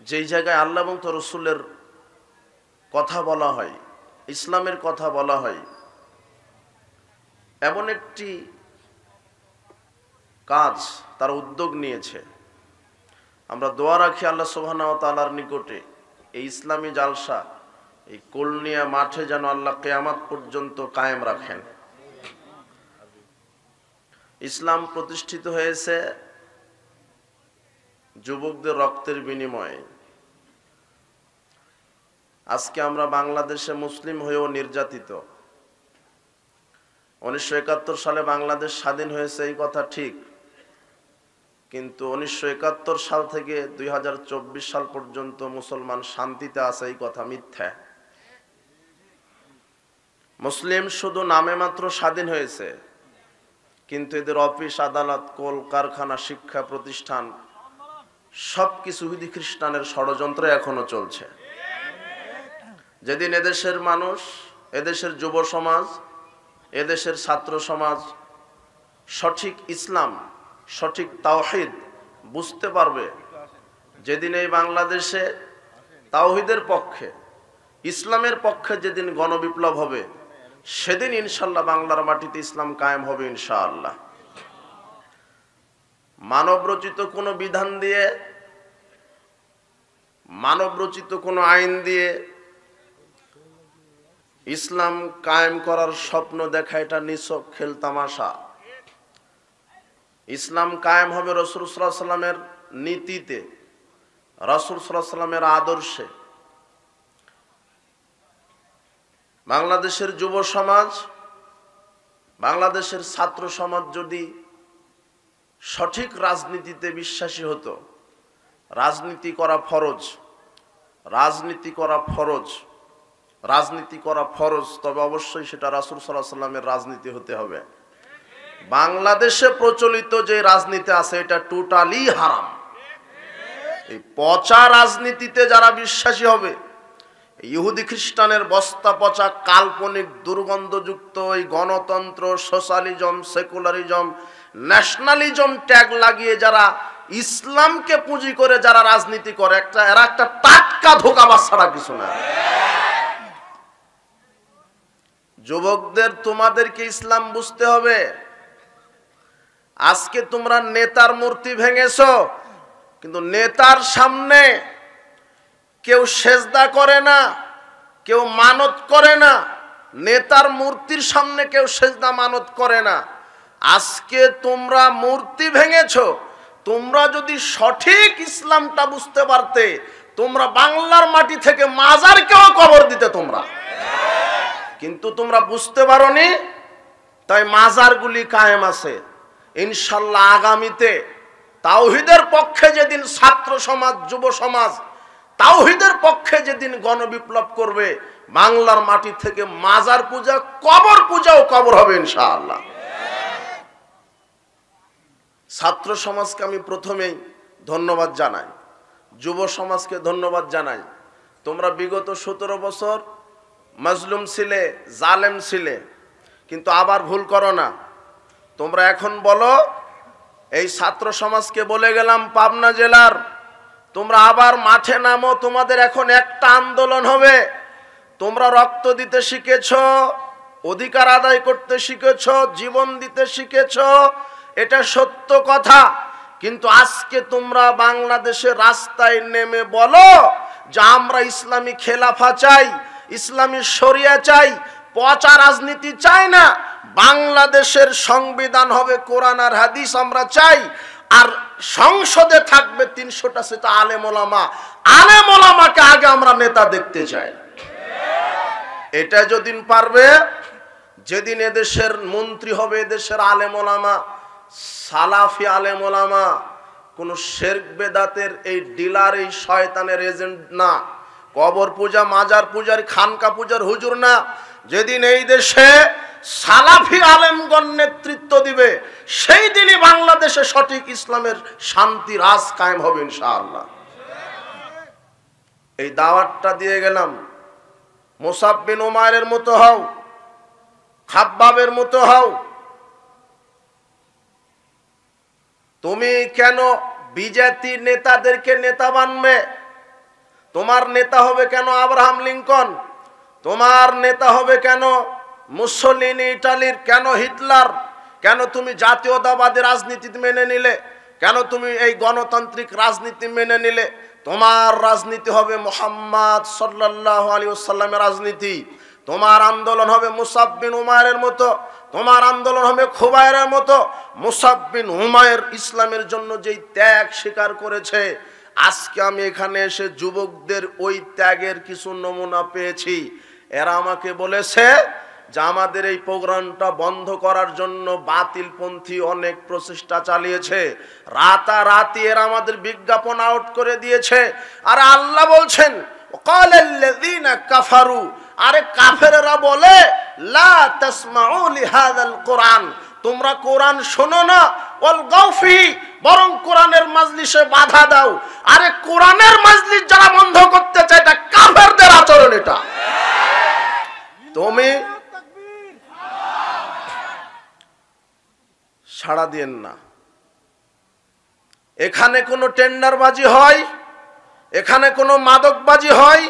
যেই জায়গায় আল্লাহ এবং তার রাসূলের কথা বলা হয়, ইসলামের কথা বলা হয়, এমন একটি কাজ তারা উদ্যোগ নিয়েছে। আমরা দোয়া রাখি আল্লাহ সুবহানাহু ওয়া তাআলার নিকটে এই ইসলামী জালসা এই কুলনিয়া মাঠে যেন আল্লাহ কিয়ামত পর্যন্ত কায়েম রাখেন। ইসলাম প্রতিষ্ঠিত হয়েছে যুবকদের রক্তের বিনিময়ে। আজকে আমরা বাংলাদেশে মুসলিম হয়েও নির্যাতিত। 1971 সালে বাংলাদেশ স্বাধীন হয়েছে, এই কথা ঠিক, কিন্তু 1971 সাল থেকে 2024 সাল পর্যন্ত মুসলমান শান্তিতে আছে, এই কথা মিথ্যা। মুসলিম শুধু নামে মাত্র স্বাধীন হয়েছে, কিন্তু এদের অফিস আদালত, কল কারখানা, শিক্ষা প্রতিষ্ঠান সবকিছু ইহুদি খ্রিস্টানের ষড়যন্ত্রে এখনো চলছে। যেদিন এদেশের মানুষ, এদেশের যুব সমাজ, এদেশের ছাত্র সমাজ সঠিক ইসলাম, সঠিক তাওহীদ বুঝতে পারবে, যেদিন এই বাংলাদেশে তাওহীদের পক্ষে, ইসলামের পক্ষে যেদিন গণবিপ্লব হবে, সেদিন ইনশাআল্লাহ বাংলার মাটিতে ইসলাম কায়েম হবে ইনশাআল্লাহ। মানবরচিত কোনো বিধান দিয়ে, মানবরচিত কোনো আইন দিয়ে ইসলাম কায়েম করার স্বপ্ন দেখা এটা নিছক খেল তামাশা। ইসলাম কায়েম হবে রাসূল সাল্লাল্লাহু আলাইহি ওয়াসাল্লামের নীতিতে, রাসূল সাল্লাল্লাহু আলাইহি ওয়াসাল্লামের আদর্শে। বাংলাদেশের যুব সমাজ, বাংলাদেশের ছাত্র সমাজ যদি সঠিক রাজনীতিতে বিশ্বাসী হতো। রাজনীতি করা ফরজ, রাজনীতি করা ফরজ, রাজনীতি করা ফরজ, তবে অবশ্যই সেটা রাসূল সাল্লাল্লাহু আলাইহি ওয়াসাল্লামের রাজনীতি হতে হবে। বাংলাদেশে প্রচলিত যে রাজনীতি আছে এটা টোটালি হারাম। এই পচা রাজনীতিতে যারা বিশ্বাসী হবে, ইহুদি খ্রিস্টানের বস্তা পচা কাল্পনিক দুর্গন্ধযুক্ত এই গণতন্ত্র, সোশ্যালিজম, সেকুলারিজম, ন্যাশনালিজম ট্যাগ লাগিয়ে যারা ইসলামকে পুঁজি করে যারা রাজনীতি করে, এরা একটা টাটকা ধোঁকাবাজ ছাড়া কিছু না। যুবকদের, তোমাদেরকে ইসলাম বুঝতে হবে। আজকে তোমরা নেতার মূর্তি ভেঙেছো, কিন্তু নেতার সামনে কেউ সেজদা করে না, কেউ মানত করে না। নেতার মূর্তির সামনে কেউ সেজদা মানত করে না। আজকে তোমরা মূর্তি ভেঙেছো। তোমরা যদি সঠিক ইসলামটা বুঝতে পারতে, তোমরা বাংলার মাটি থেকে মাজারকেও কবর দিতে তোমরা, কিন্তু তোমরা বুঝতে পারোনি, তাই মাজারগুলি কায়েম আছে। ইনশাল্লাহ আগামীতে তাওহীদের পক্ষে যেদিন ছাত্র সমাজ, যুব সমাজ তাওহীদের পক্ষে যেদিন গণবিপ্লব করবে, বাংলার মাটি থেকে মাজার পূজা, কবর পূজাও কবর হবে ইনশাআল্লাহ। ছাত্র সমাজকে আমি প্রথমেই ধন্যবাদ জানাই, যুব সমাজকে ধন্যবাদ জানাই। তোমরা বিগত 17 বছর মাজলুম ছিলে, জালেম ছিলে, কিন্তু আবার ভুল করো না। তোমরা এখন বলো, এই ছাত্র সমাজকে বলে গেলাম পাবনা জেলার, তোমরা আবার মাঠে নামো। তোমাদের এখন একটা আন্দোলন হবে। তোমরা রক্ত দিতে শিখেছো, অধিকার আদায় করতে শিখেছো, জীবন দিতে শিখেছো, এটা সত্য কথা। কিন্তু আজকে তোমরা বাংলাদেশের রাস্তায় নেমে বলো যে আমরা ইসলামী খেলাফা চাই, ইসলামী শরিয়া চাই, পচা রাজনীতি চাই না। বাংলাদেশের সংবিধান হবে কোরআন আর হাদিস আমরা চাই, আর সংসদে থাকবে 300টা সেটা আলেম ওলামা। আলেম ওলামাকে আগে আমরা নেতা দেখতে চাই। এটা যেদিন পারবে, যেদিন এদেশের মন্ত্রী হবে এদেশের আলেম ওলামা, সালাফি আলেম ওলামা, কোন শিরক বেদাতের এই ডিলার, এই শয়তানের এজেন্ট না, কবর পূজা, মাজার পূজার, খানকা পূজার হুজুর না। যেদিন এই দেশে সালাফি আলেমগণ নেতৃত্ব দিবে, সেই দিনই বাংলাদেশে সঠিক ইসলামের শান্তি রাজ কায়েম হবে ইনশাআল্লাহ। এই দাওয়াতটা দিয়ে গেলাম। মুসাব বিন উমাইরের মতো হও, খাব্বাবের মতো হও। তুমি কেন বিজেপি নেতাদেরকে নেতা বানবে? তোমার নেতা হবে কেন আব্রাহাম লিঙ্কন? তোমার নেতা হবে কেন মুসলিনি ইটালির, কেন হিটলার? কেন তুমি জাতীয়তাবাদী রাজনীতি মেনে নিলে? কেন তুমি এই গণতান্ত্রিক রাজনীতি মেনে নিলে? তোমার রাজনীতি হবে মুহাম্মদ সাল্লাল্লাহু আলাইহি ওয়াসাল্লামের রাজনীতি। তোমার আন্দোলন হবে মুসাব বিন উমাইরের মতো, তোমার আন্দোলন হবে খুবাইরের মতো। মুসাব বিন উমাইর ইসলামের জন্য যেই ত্যাগ স্বীকার করেছে, আজকে আমি এখানে এসে যুবকদের ওই ত্যাগের কিছু নমুনা পেয়েছি। এরা আমাকে বলেছে যে আমাদের এই প্রোগ্রামটা বন্ধ করার জন্য বাতিলপন্থী অনেক প্রচেষ্টা চালিয়েছে, রাতারাতি এরা আমাদের বিজ্ঞাপন আউট করে দিয়েছে। আর আল্লাহ বলছেন ওয়াকালাল্লাযীনা কাফারু, আরে কাফেররা বলে লা তাসমাউ লিহাযাল কোরআন, তোমরা কোরআন শোনো না, ওয়াল গাউফি, বরং কোরআনের মাজলিসে বাধা দাও। আরে কোরআনের মাজলিস যারা বন্ধ করতে চায় এটা কাফেরদের আচরণ। এটা তুমি সাড়া দিয়েন না। এখানে কোনো টেন্ডারবাজি হয়, এখানে কোনো মাদকবাজি হয়,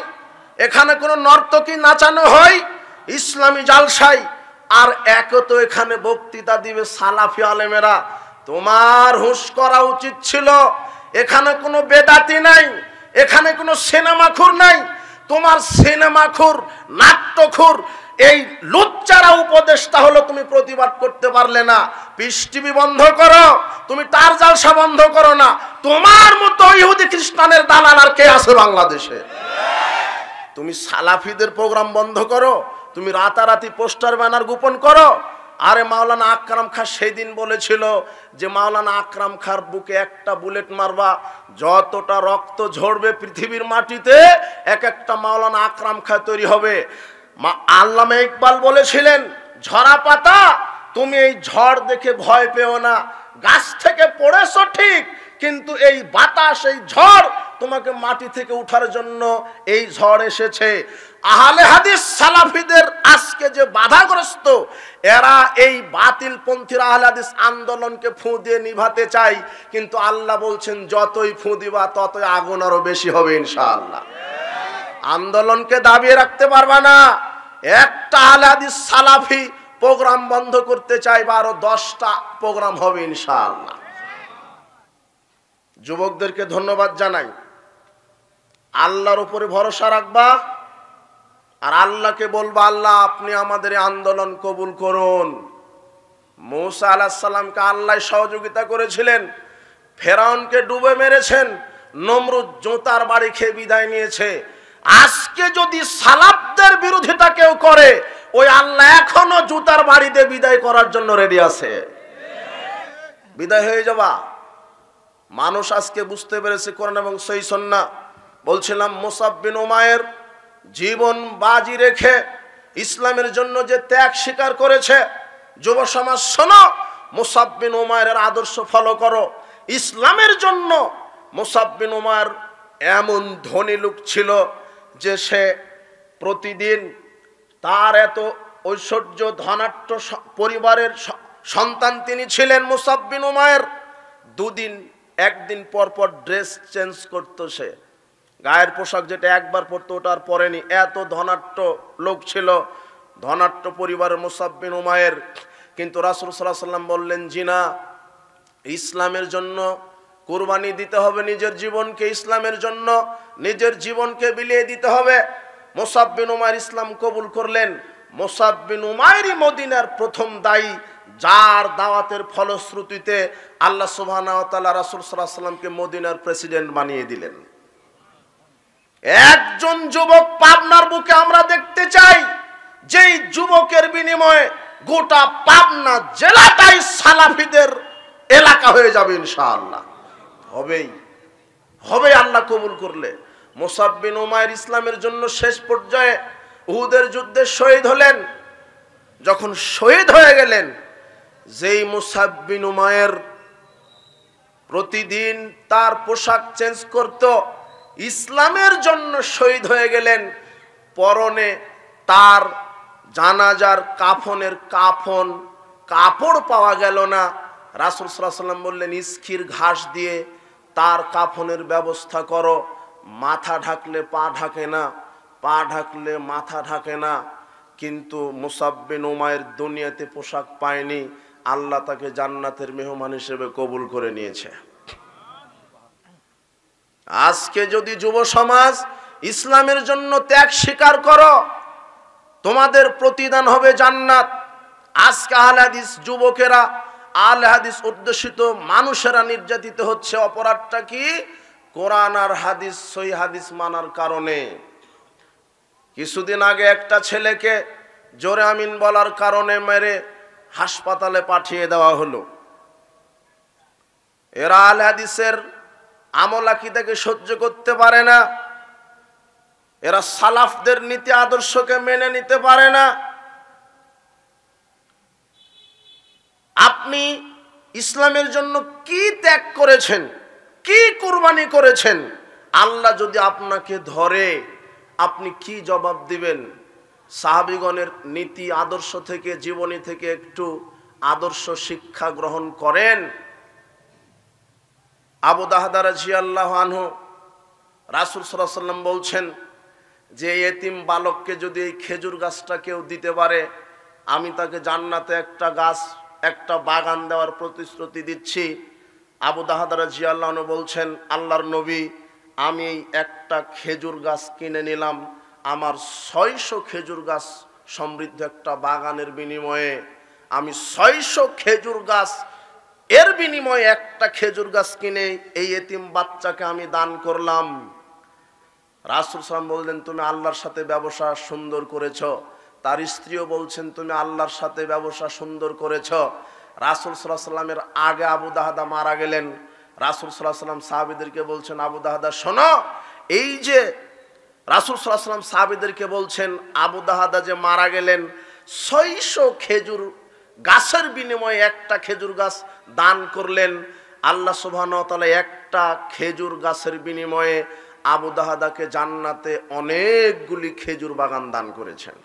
এখানে কোনো নর্তকী নাচানো হয়, ইসলামী জালসাই, আর একে তো এখানে বক্তৃতা দিবে সালাফি আলেমেরা। তোমার হুঁশ করা উচিত ছিল। এখানে কোনো বেদাতি নাই, এখানে কোনো সিনেমাখুর নাই। তোমার সিনেমাখুর, নাট্যখুর এই লুচ্চারা উপদেষ্টা হলো, তুমি প্রতিবাদ করতে পারলে না। পিস টিভি বন্ধ করো, তুমি তার জালসা বন্ধ করো না। তোমার মতো ইহুদি খ্রিস্টানের দালাল আর কে আছে বাংলাদেশে? তুমি সালাফিদের প্রোগ্রাম বন্ধ করো, তুমি রাতারাতি পোস্টার ব্যানার গোপন করো, আরে মাওলানা আকরাম খাঁ সেদিন বলেছিল যে মাওলানা আকরাম খাঁর বুকে একটা বুলেট মারবা, যতটা রক্ত ঝরবে পৃথিবীর মাটিতে এক একটা মাওলানা আকরাম খাঁ তৈরি হবে। আল্লামা ইকবাল বলেছিলেন, ঝরা পাতা তুমি এই ঝড় দেখে ভয় পেও না, গাছ থেকে পড়েছো ঠিক, কিন্তু এই বাতাস, এই ঝড় তোমাকে মাটি থেকে উঠার জন্য এই ঝড় এসেছে। আহলে হাদিস সালাফিদের আজকে যে বাধাগ্রস্ত, এরা এই বাতিল পন্থীর আহলে হাদিস আন্দোলনকে ফু দিয়ে নিভাতে চায়, কিন্তু আল্লাহ বলছেন যতই ফু দিবা ততই আগুন আরো বেশি হবে ইনশাআল্লাহ। আন্দোলনকে দাবিয়ে রাখতে পারবা না। একটা আহলে হাদিস সালাফি প্রোগ্রাম বন্ধ করতে চাইবা, আরো 10টা প্রোগ্রাম হবে ইনশাআল্লাহ। যুবকদেরকে ধন্যবাদ জানাই, আল্লাহর উপরে ভরসা রাখবা আর আল্লাহকে বলবা, আল্লাহ আপনি আমাদের আন্দোলন কবুল করুন। মূসা আলাইহিস সালামকে আল্লাহ সহযোগিতা করেছিলেন, ফেরাউনকে ডুবে মেরেছেন, নমরুদ জোতার বাড়ি খেয়ে বিদায় নিয়েছে। আজকে যদি সালাফদের বিরোধিতা কেউ করে, ওই আল্লাহ এখনো জুতার বাড়িতে বিদায় করার জন্য রেডি আছে। বিদায় হয়ে যাবা। মানুষ আজকে বুঝতে পেরেছে কোরআন এবং সহিহ সুন্নাহ। বলছিলাম মুসআব বিন উমাইর জীবন বাজি রেখে ইসলামের জন্য যে ত্যাগ স্বীকার করেছে। যুব সমাজ শোনো, মুসআব বিন উমাইরের আদর্শ ফলো করো। ইসলামের জন্য মুসআব বিন উমাইর এমন ধনী লোক ছিল যে সে প্রতিদিন, তার এত ঐশ্বর্য ধনাঢ্য পরিবারের সন্তান তিনি ছিলেন মুসআব বিন উমাইর, একদিন পর পর ড্রেস চেঞ্জ করতো। সে গায়ের পোশাক যেটা একবার পরতো ওটা আর পরেনি, এত ধনাঢ্য লোক ছিল, ধনাঢ্য পরিবারের মুসআব বিন উমাইর। কিন্তু রাসূল সাল্লাল্লাহু আলাইহি ওয়াসাল্লাম বললেন, জিনা ইসলামের জন্য কুরবানি দিতে হবে, নিজের জীবনকে ইসলামের জন্য নিজের জীবনকে বিলিয়ে দিতে হবে। মুসআব বিন উমাইর ইসলাম কবুল করলেন। মুসআব বিন উমাইরই মদিনার প্রথম দায়ী, যার দাওয়াতের ফলশ্রুতিতে আল্লাহ সুবহানাহু ওয়া তাআলা রাসূল সাল্লাল্লাহু আলাইহি ওয়াসাল্লামকে মদিনার প্রেসিডেন্ট বানিয়ে দিলেন। একজন যুবক পাবনার বুকে আমরা দেখতে চাই, যেই যুবকের বিনিময়ে গোটা পাবনা জেলাটাই সালাফিদের এলাকা হয়ে যাবে ইনশাআল্লাহ। হবে আল্লাহ কবুল করলে। মুসআব বিন উমাইর ইসলামের জন্য শেষ পর্যায়ে উহুদের যুদ্ধে শহীদ হলেন। যখন শহীদ হয়ে গেলেন, যেই মুসআব বিন উমাইর প্রতিদিন তার পোশাক চেঞ্জ করত, ইসলামের জন্য শহীদ হয়ে গেলেন, পরনে তার জানাজার কাফনের কাপড় পাওয়া গেল না। রাসূল সাল্লাল্লাহু আলাইহি ওয়াসাল্লাম বললেন, ইস্কির ঘাস দিয়ে তার কাফনের ব্যবস্থা করো। মাথা ঢাকলে পা ঢাকে না, পা ঢাকলে মাথা ঢাকে না। কিন্তু মুসআব বিন উমাইর দুনিয়াতে পোশাক পায়নি, আল্লাহ তাকে জান্নাতের মেহমান হিসেবে কবুল করে নিয়েছে। আজকে যদি যুব সমাজ ইসলামের জন্য ত্যাগ স্বীকার করো, তোমাদের প্রতিদান হবে জান্নাত। আজকে আহলে হাদিস যুবকেরা, আহলে হাদিস অধ্যুষিত মানুষেরা নির্যাতিত হচ্ছে। অপরাধটা কি? কোরআন আর হাদিস, সহিহ হাদিস মানার কারণে। কিছুদিন আগে একটা ছেলেকে জোরে আমিন বলার কারণে মেরে হাসপাতালে পাঠিয়ে দেওয়া হলো। এরা আহলে হাদিসের আমল আকীদাকে সহ্য করতে পারে না, এরা সালাফদের নীতি আদর্শকে মেনে নিতে পারে না। আপনি ইসলামের জন্য কি ত্যাগ করেছেন, কি কুরবানি করেছেন, আল্লাহ যদি আপনাকে ধরে আপনি কি জবাব দিবেন? সাহাবীগণের নীতি আদর্শ থেকে, জীবনী থেকে একটু আদর্শ শিক্ষা গ্রহণ করেন। আবু দাহদা রাদিয়াল্লাহু আনহু, রাসূল সাল্লাল্লাহু আলাইহি ওয়াসাল্লাম বলছেন যে এতিম বালককে যদি এই খেজুর গাছটা কেউ দিতে পারে, আমি তাকে জান্নাতে একটা বাগান দেওয়ার প্রতিশ্রুতি দিচ্ছি। আবু দাহদা রাদিয়াল্লাহু আনহু বলছেন, আল্লাহর নবী, আমি এই একটা খেজুর গাছ কিনে নিলাম, আমার 600 খেজুর গাছ সমৃদ্ধ একটা বাগানের বিনিময়ে আমি 600 খেজুর গাছ এর বিনিময়ে একটা খেজুর গাছ কিনে এই এতিম বাচ্চাকে আমি দান করলাম। রাসূল সাল্লাল্লাহু আলাইহি ওয়াসাল্লাম বললেন, তুমি আল্লাহর সাথে ব্যবসা সুন্দর করেছো, তার স্ত্রীও বলছেন তুমি আল্লাহর সাথে ব্যবসা সুন্দর করেছ। রাসূল সাল্লাল্লাহু আলাইহি সাল্লামের আগে আবু দাহদা মারা গেলেন। রাসূল সাল্লাল্লাহু আলাইহি সাল্লাম সাহাবীদেরকে বলছেন, আবু দাহদা শোনো, এই যে রাসূল সাল্লাল্লাহু আলাইহি সাল্লাম সাহাবীদেরকে বলছেন আবু দাহদা যে মারা গেলেন, 600 খেজুর গাছের বিনিময়ে একটা খেজুর গাছ দান করলেন। আল্লাহ সুবহানাহু ওয়া তাআলা একটা খেজুর গাছের বিনিময়ে আবু দাহদাকে জান্নাতে অনেকগুলি খেজুর বাগান দান করেছেন।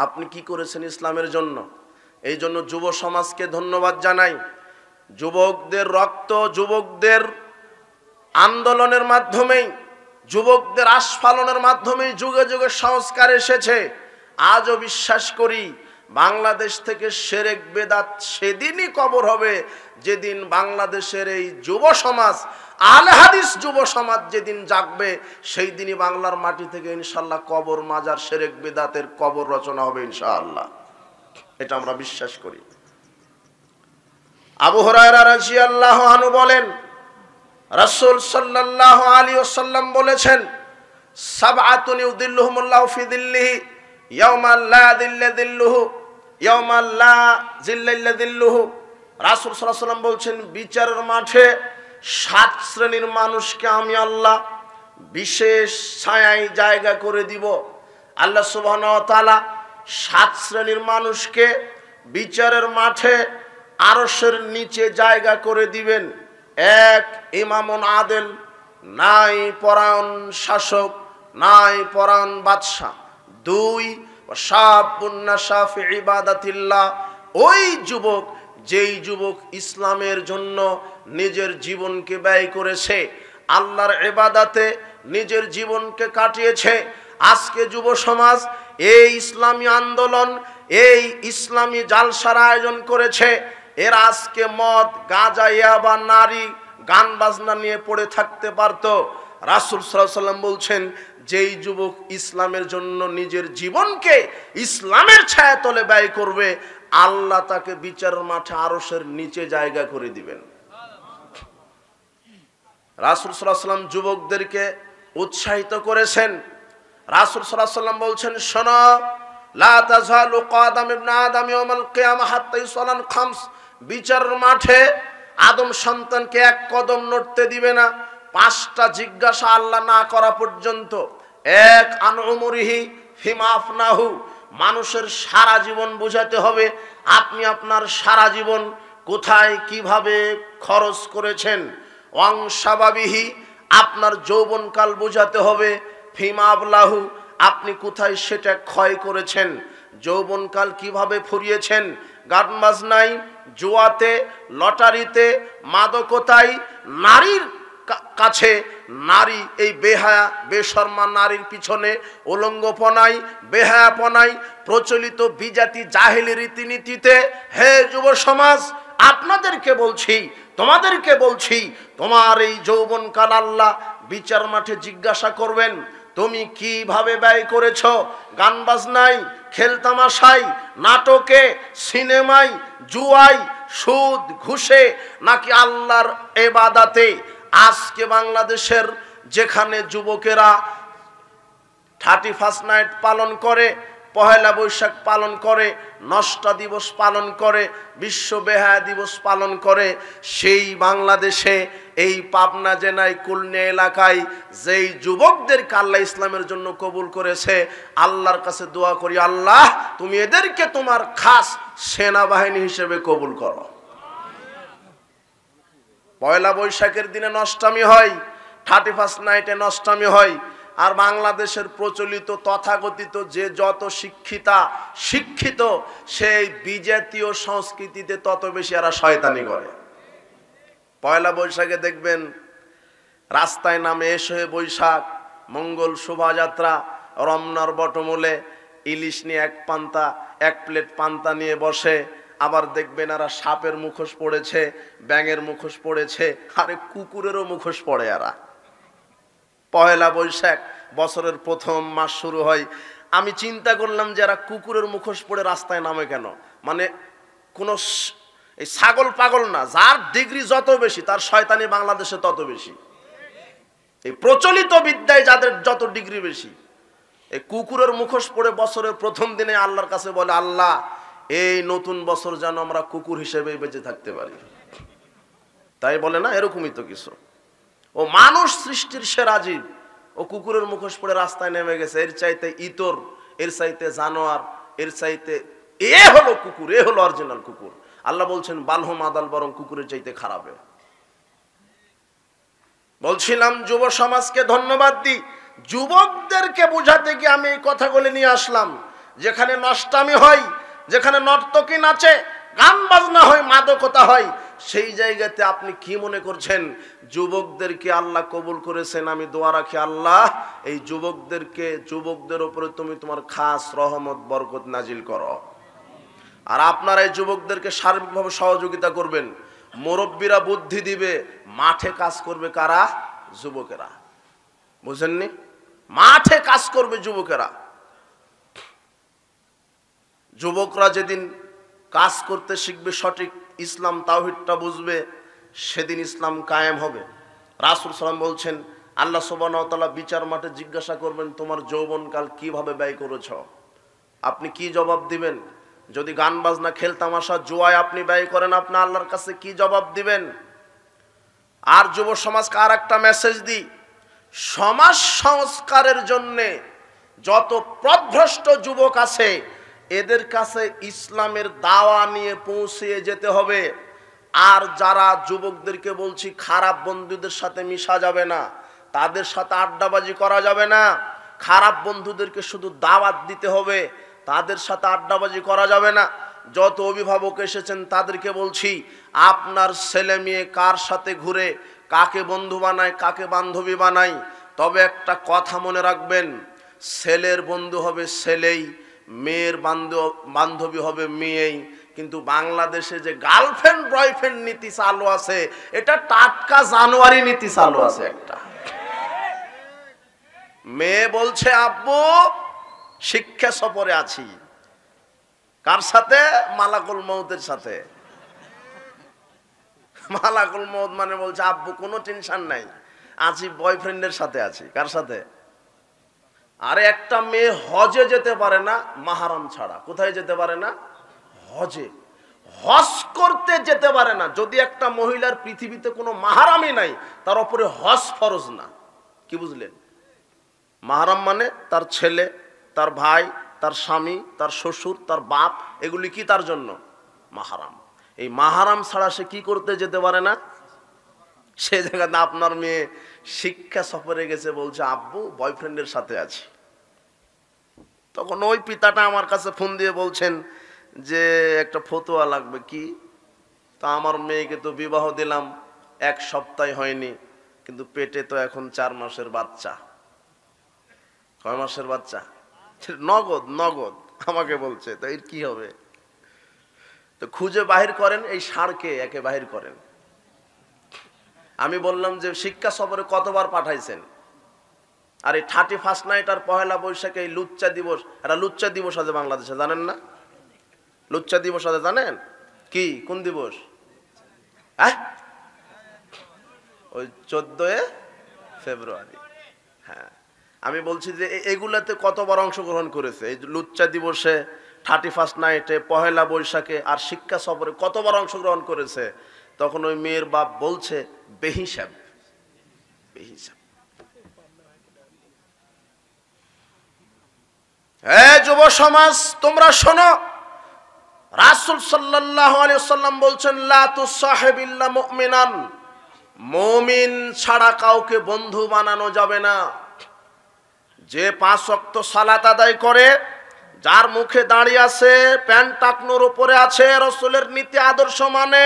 আপনি কি করেছেন ইসলামের জন্য? এই জন্য যুব সমাজকে ধন্যবাদ জানাই। যুবকদের রক্ত, যুবকদের আন্দোলনের মাধ্যমেই, যুবকদের আস্ফালনের মাধ্যমেই যুগে যুগে সংস্কার এসেছে। আজও বিশ্বাস করি বাংলাদেশ থেকে শিরক বেদাত সেদিনই কবর হবে যেদিন বাংলাদেশের এই যুব সমাজ, আহলে হাদিস যুব সমাজ যেদিন জাগবে, সেই দিনই বাংলার মাটি থেকে ইনশাআল্লাহ কবর মাজার শিরক বেদাতের কবর রচনা হবে ইনশাআল্লাহ। এটা আমরা বিশ্বাস করি। আবু হুরায়রা রাদিয়াল্লাহু আনহু বলেন, রাসূল সাল্লাল্লাহু আলাইহি ওয়াসাল্লাম বলেছেন, সাবআতুন ইউদিল্লুহুমুল্লাহু ফি দিল্লিহি ইয়াওমা লা দিল্লা দিল্লুহু ইয়াওমা লা জিল্লা ইল্লা দিল্লুহু। রাসূল সাল্লাল্লাহু আলাইহি ওয়াসাল্লাম বলছেন, বিচারের মাঠে 7 শ্রেণীর মানুষকে আমি আল্লাহ বিশেষ ছায়ায় জায়গা করে দিব। আল্লাহ সুবহানাহু ওয়া তাআলা 7 শ্রেণীর মানুষকে বিচারের মাঠে আরশের নিচে জায়গা করে দিবেন। 1, ইমামুন আদেল, নাই পরায়ণ শাসক, নাই পরায়ণ বাদশা। 2, শাবুন নাশা ফি ইবাদাতিল্লাহ, ওই যুবক যেই যুবক ইসলামের জন্য নিজের জীবনকে ব্যয় করেছে, আল্লাহর ইবাদতে নিজের জীবনকে কাটিয়েছে। আজকে যুব সমাজ এই ইসলামী আন্দোলন, এই ইসলামী জালসার আয়োজন করেছে। এর আজকে মদ, গাঁজা, ইয়াবা, নারী, গান বাজনা নিয়ে পড়ে থাকতে পারত। রাসূল সাল্লাল্লাহু আলাইহি ওয়াসাল্লাম বলছেন, যেই যুবক ইসলামের জন্য নিজের জীবনকে ইসলামের ছায়াতলে ব্যয় করবে, আল্লাহ তাকে বিচারের মাঠে আরশের নিচে জায়গা করে দিবেন। রাসূল সাল্লাল্লাহু আলাইহি ওয়াসাল্লাম যুবকদেরকে উৎসাহিত করেছেন। রাসূল সাল্লাল্লাহু আলাইহি ওয়াসাল্লাম বলছেন, শোনো, লা তাযালু কাদাম ইবনে আদম ইয়াউমাল কিয়ামা হাত্তা ইউসালান খামস, বিচারের মাঠে আদম সন্তানকে এক কদম নড়তে দিবে না 5টা জিজ্ঞাসা আল্লাহ না করা পর্যন্ত। 1, আন উমরিহি ফিমা আফনাহু, মানুষের সারা জীবন বোঝাতে হবে আপনি আপনার সারা জীবন কোথায় কিভাবে খরচ করেছেন। ওয়াং শাবাবিহি, আপনার যৌবনকাল বোঝাতে হবে। ফিমা আবলাহু, আপনি কোথায় সেটা ক্ষয় করেছেন, যৌবনকাল কিভাবে ফুরিয়েছেন, গান বাজনায়, জুয়াতে, লটারিতে, মাদকতায়, নারীর কাছে, নারী এই বেহায়া বেশর্মা নারীর পিছনে, উলঙ্গপনায়, বেহায়াপনায়, প্রচলিত বিজাতি জাহেলি রীতিনীতিতে। হে যুব সমাজ, আপনাদেরকে বলছি, তোমাদেরকে বলছি, তোমার এই যৌবনকাল আল্লাহ বিচার মাঠে জিজ্ঞাসা করবেন, তুমি কিভাবে ব্যয় করেছ। গান বাজনায়, খেলতামাশায়, নাটকে, সিনেমায়, জুয়ায়, সুদ ঘুষে, নাকি আল্লাহর ইবাদতে। আজকে বাংলাদেশের যেখানে যুবকেরা 31 নাইট পালন করে, পহেলা বৈশাখ পালন করে, নষ্টা দিবস পালন করে, বিশ্ব বেহায়া দিবস পালন করে, সেই বাংলাদেশে এই পাবনা জেলায় কুলনিয়া এলাকায় যেই যুবকদেরকে আল্লাহ ইসলামের জন্য কবুল করেছে, আল্লাহর কাছে দোয়া করি, আল্লাহ তুমি এদেরকে তোমার খাস সেনাবাহিনী হিসেবে কবুল করো। পয়লা বৈশাখের দিনে নষ্টামি হয়, 31 নাইটে নষ্টামি হয়। আর বাংলাদেশের প্রচলিত তথাকথিত যে যত শিক্ষিত সেই বিজাতীয় সংস্কৃতিতে তত বেশি এরা শয়তানি করে। পয়লা বৈশাখে দেখবেন রাস্তায় নামে এসে বৈশাখ, মঙ্গল শোভাযাত্রা, রমনার বটমূলে ইলিশ নিয়ে এক প্লেট পান্তা নিয়ে বসে। আবার দেখবেন এরা সাপের মুখোশ পড়েছে, ব্যাঙের মুখোশ পড়েছে, আরে কুকুরেরও মুখোশ পড়ে এরা। পয়লা বৈশাখ বছরের প্রথম মাস শুরু হয়। আমি চিন্তা করলাম যে এরা কুকুরের মুখোশ পড়ে রাস্তায় নামে কেন। মানে কোনো এই ছাগল পাগল না, যার ডিগ্রি যত বেশি তার শয়তানি বাংলাদেশে তত বেশি। এই প্রচলিত বিদ্যায় যাদের যত ডিগ্রি বেশি, এই কুকুরের মুখোশ পরে বছরের প্রথম দিনে আল্লাহর কাছে বলে, আল্লাহ এই নতুন বছর যেন আমরা কুকুর হিসেবে বেঁচে থাকতে পারি। তাই বলে না, এরকমই তো কিছু। ও মানুষ সৃষ্টির সেরা জীব, ও কুকুরের মুখোশ পরে রাস্তায় নেমে গেছে। এর চাইতে ইতর, এর চাইতে জানোয়ার, এর চাইতে এ হলো কুকুর, এ হলো অরিজিনাল কুকুর। আল্লাহ বলছেন বালহুম আদাল, বরং কুকুরের চাইতে খারাপে। বলছিলাম যুব সমাজকে ধন্যবাদ দিই, যুবকদেরকে বুঝাতে গিয়ে আমি এই কথাগুলি নিয়ে আসলাম। যেখানে নষ্টামি হয়, যেখানে নর্তকী নাচে, গান বাজনা হয়, মাদকতা হয়, সেই জায়গাতে আপনি কি মনে করছেন যুবকদেরকে আল্লাহ কবুল করেছেন? আমি দোয়া রাখি, আল্লাহ এই যুবকদের উপরে তুমি তোমার খাস রহমত বরকত নাজিল করো। আর আপনারা এই যুবকদেরকে সার্বিকভাবে সহযোগিতা করবেন। মুরব্বীরা বুদ্ধি দিবে, মাঠে কাজ করবে কারা? যুবকেরা। বুঝেননি? মাঠে কাজ করবে যুবকেরা। যুবকরা যেদিন কাজ করতে শিখবে, সঠিক ইসলাম তাওহীদটা বুঝবে, সেদিন ইসলাম কায়েম হবে। রাসূল সাল্লাল্লাহু আলাইহি ওয়াসাল্লাম বলছেন, আল্লাহ সুবহানাহু ওয়া তাআলা বিচার মাঠে জিজ্ঞাসা করবেন, তোমার যৌবনকাল কিভাবে ব্যয় করেছো? আপনি কি জবাব দিবেন? যদি গান বাজনা, খেল তামাশা, জুয়ায় আপনি ব্যয় করেন, আপনি আল্লাহর কাছে কি জবাব দিবেন? আর যুব সমাজকে আর একটা মেসেজ দিই, সমাজ সংস্কারের জন্যে যত পথভ্রষ্ট যুবক আছে, এদের কাছে ইসলামের দাওয়া নিয়ে পৌঁছিয়ে যেতে হবে। আর যারা যুবকদেরকে বলছি খারাপ বন্ধুদের সাথে মিশা যাবে না, তাদের সাথে আড্ডাবাজি করা যাবে না, খারাপ বন্ধুদেরকে শুধু দাওয়াত দিতে হবে, তাদের সাথে আড্ডাবাজি করা যাবে না। যত অভিভাবক এসেছেন তাদেরকে বলছি, আপনার ছেলে মেয়ে কার সাথে ঘুরে, কাকে বন্ধু বানায়, কাকে বান্ধবী বানায়, তবে একটা কথা মনে রাখবেন, ছেলের বন্ধু হবে ছেলেই, মেয়ের বান্ধবী হবে মেয়েই। কিন্তু বাংলাদেশে যে গার্লফ্রেন্ড বয়ফ্রেন্ড নীতি চালু আছে, এটা টাটকা জানুয়ারি নীতি চালু আছে একটা। মেয়ে বলছে আব্বু শিক্ষা সফরে আছি, কার সাথে? মালাকুল মউতের সাথে। মালাকুল মউত মানে বলছে আব্বু কোনো টেনশন নাই, আছি বয়ফ্রেন্ডের সাথে আছি। কার সাথে? আরে একটা মেয়ে হজে যেতে পারে না মাহারাম ছাড়া। কোথায় যেতে পারে না? হজে। হজ করতে যেতে পারে না যদি একটা মহিলার পৃথিবীতে কোনো মাহারামই নাই, তার উপরে হজ ফরজ না। কি বুঝলেন? মাহারাম মানে তার ছেলে, তার ভাই, তার স্বামী, তার শ্বশুর, তার বাপ, এগুলি কি তার জন্য মাহারাম। এই মাহারাম ছাড়া সে কি করতে যেতে পারে না। সে জায়গাতে আপনার মেয়ে শিক্ষা সফরে গেছে, বলছে আব্বু বয়ফ্রেন্ডের সাথে আছি। তখন ওই পিতাটা আমার কাছে ফোন দিয়ে বলছেন যে একটা ফতোয়া লাগবে। কি? তা আমার মেয়েকে তো বিবাহ দিলাম 1 সপ্তাহ হয়নি, কিন্তু পেটে তো এখন 4 মাসের বাচ্চা। কয় মাসের বাচ্চা? নগদ নগদ আমাকে বলছে। তো এর কি হবে? তো খুঁজে বাহির করেন, এই ষাঁড়কে একে বাহির করেন। আমি বললাম যে শিক্ষা সফরে কতবার পাঠাইছেন? আর এই 31 নাইট আর পহেলা বৈশাখে এই লুচ্চা দিবস, এটা লুচ্চা দিবস আছে বাংলাদেশে, জানেন না? লুচ্চা দিবস আছে, জানেন? কি কোন দিবস? হ্যাঁ, ওই 14 ফেব্রুয়ারি। হ্যাঁ, আমি বলছি যে এগুলাতে কতবার অংশগ্রহণ করেছে? এই লুচ্চা দিবসে, 31 নাইটে, পহেলা বৈশাখে আর শিক্ষা সফরে কতবার অংশগ্রহণ করেছে? তখন ওই মেয়ের বাপ বলছে বেহিসাব। বেহিসাব। যুব সমাজ তোমরা শোনো, রাসূল সাল্লাল্লাহু আলাইহি ওয়াসাল্লাম বলছেন লা তুসাহিব ইল্লা মুমিনান, মুমিন ছাড়া কাউকে বন্ধু বানানো যাবে না। যে 5 ওয়াক্ত সালাত আদায় করে, যার মুখে দাড়ি আছে, প্যান্ট টাকনোর উপরে আছে, রাসূলের নীতি আদর্শ মানে,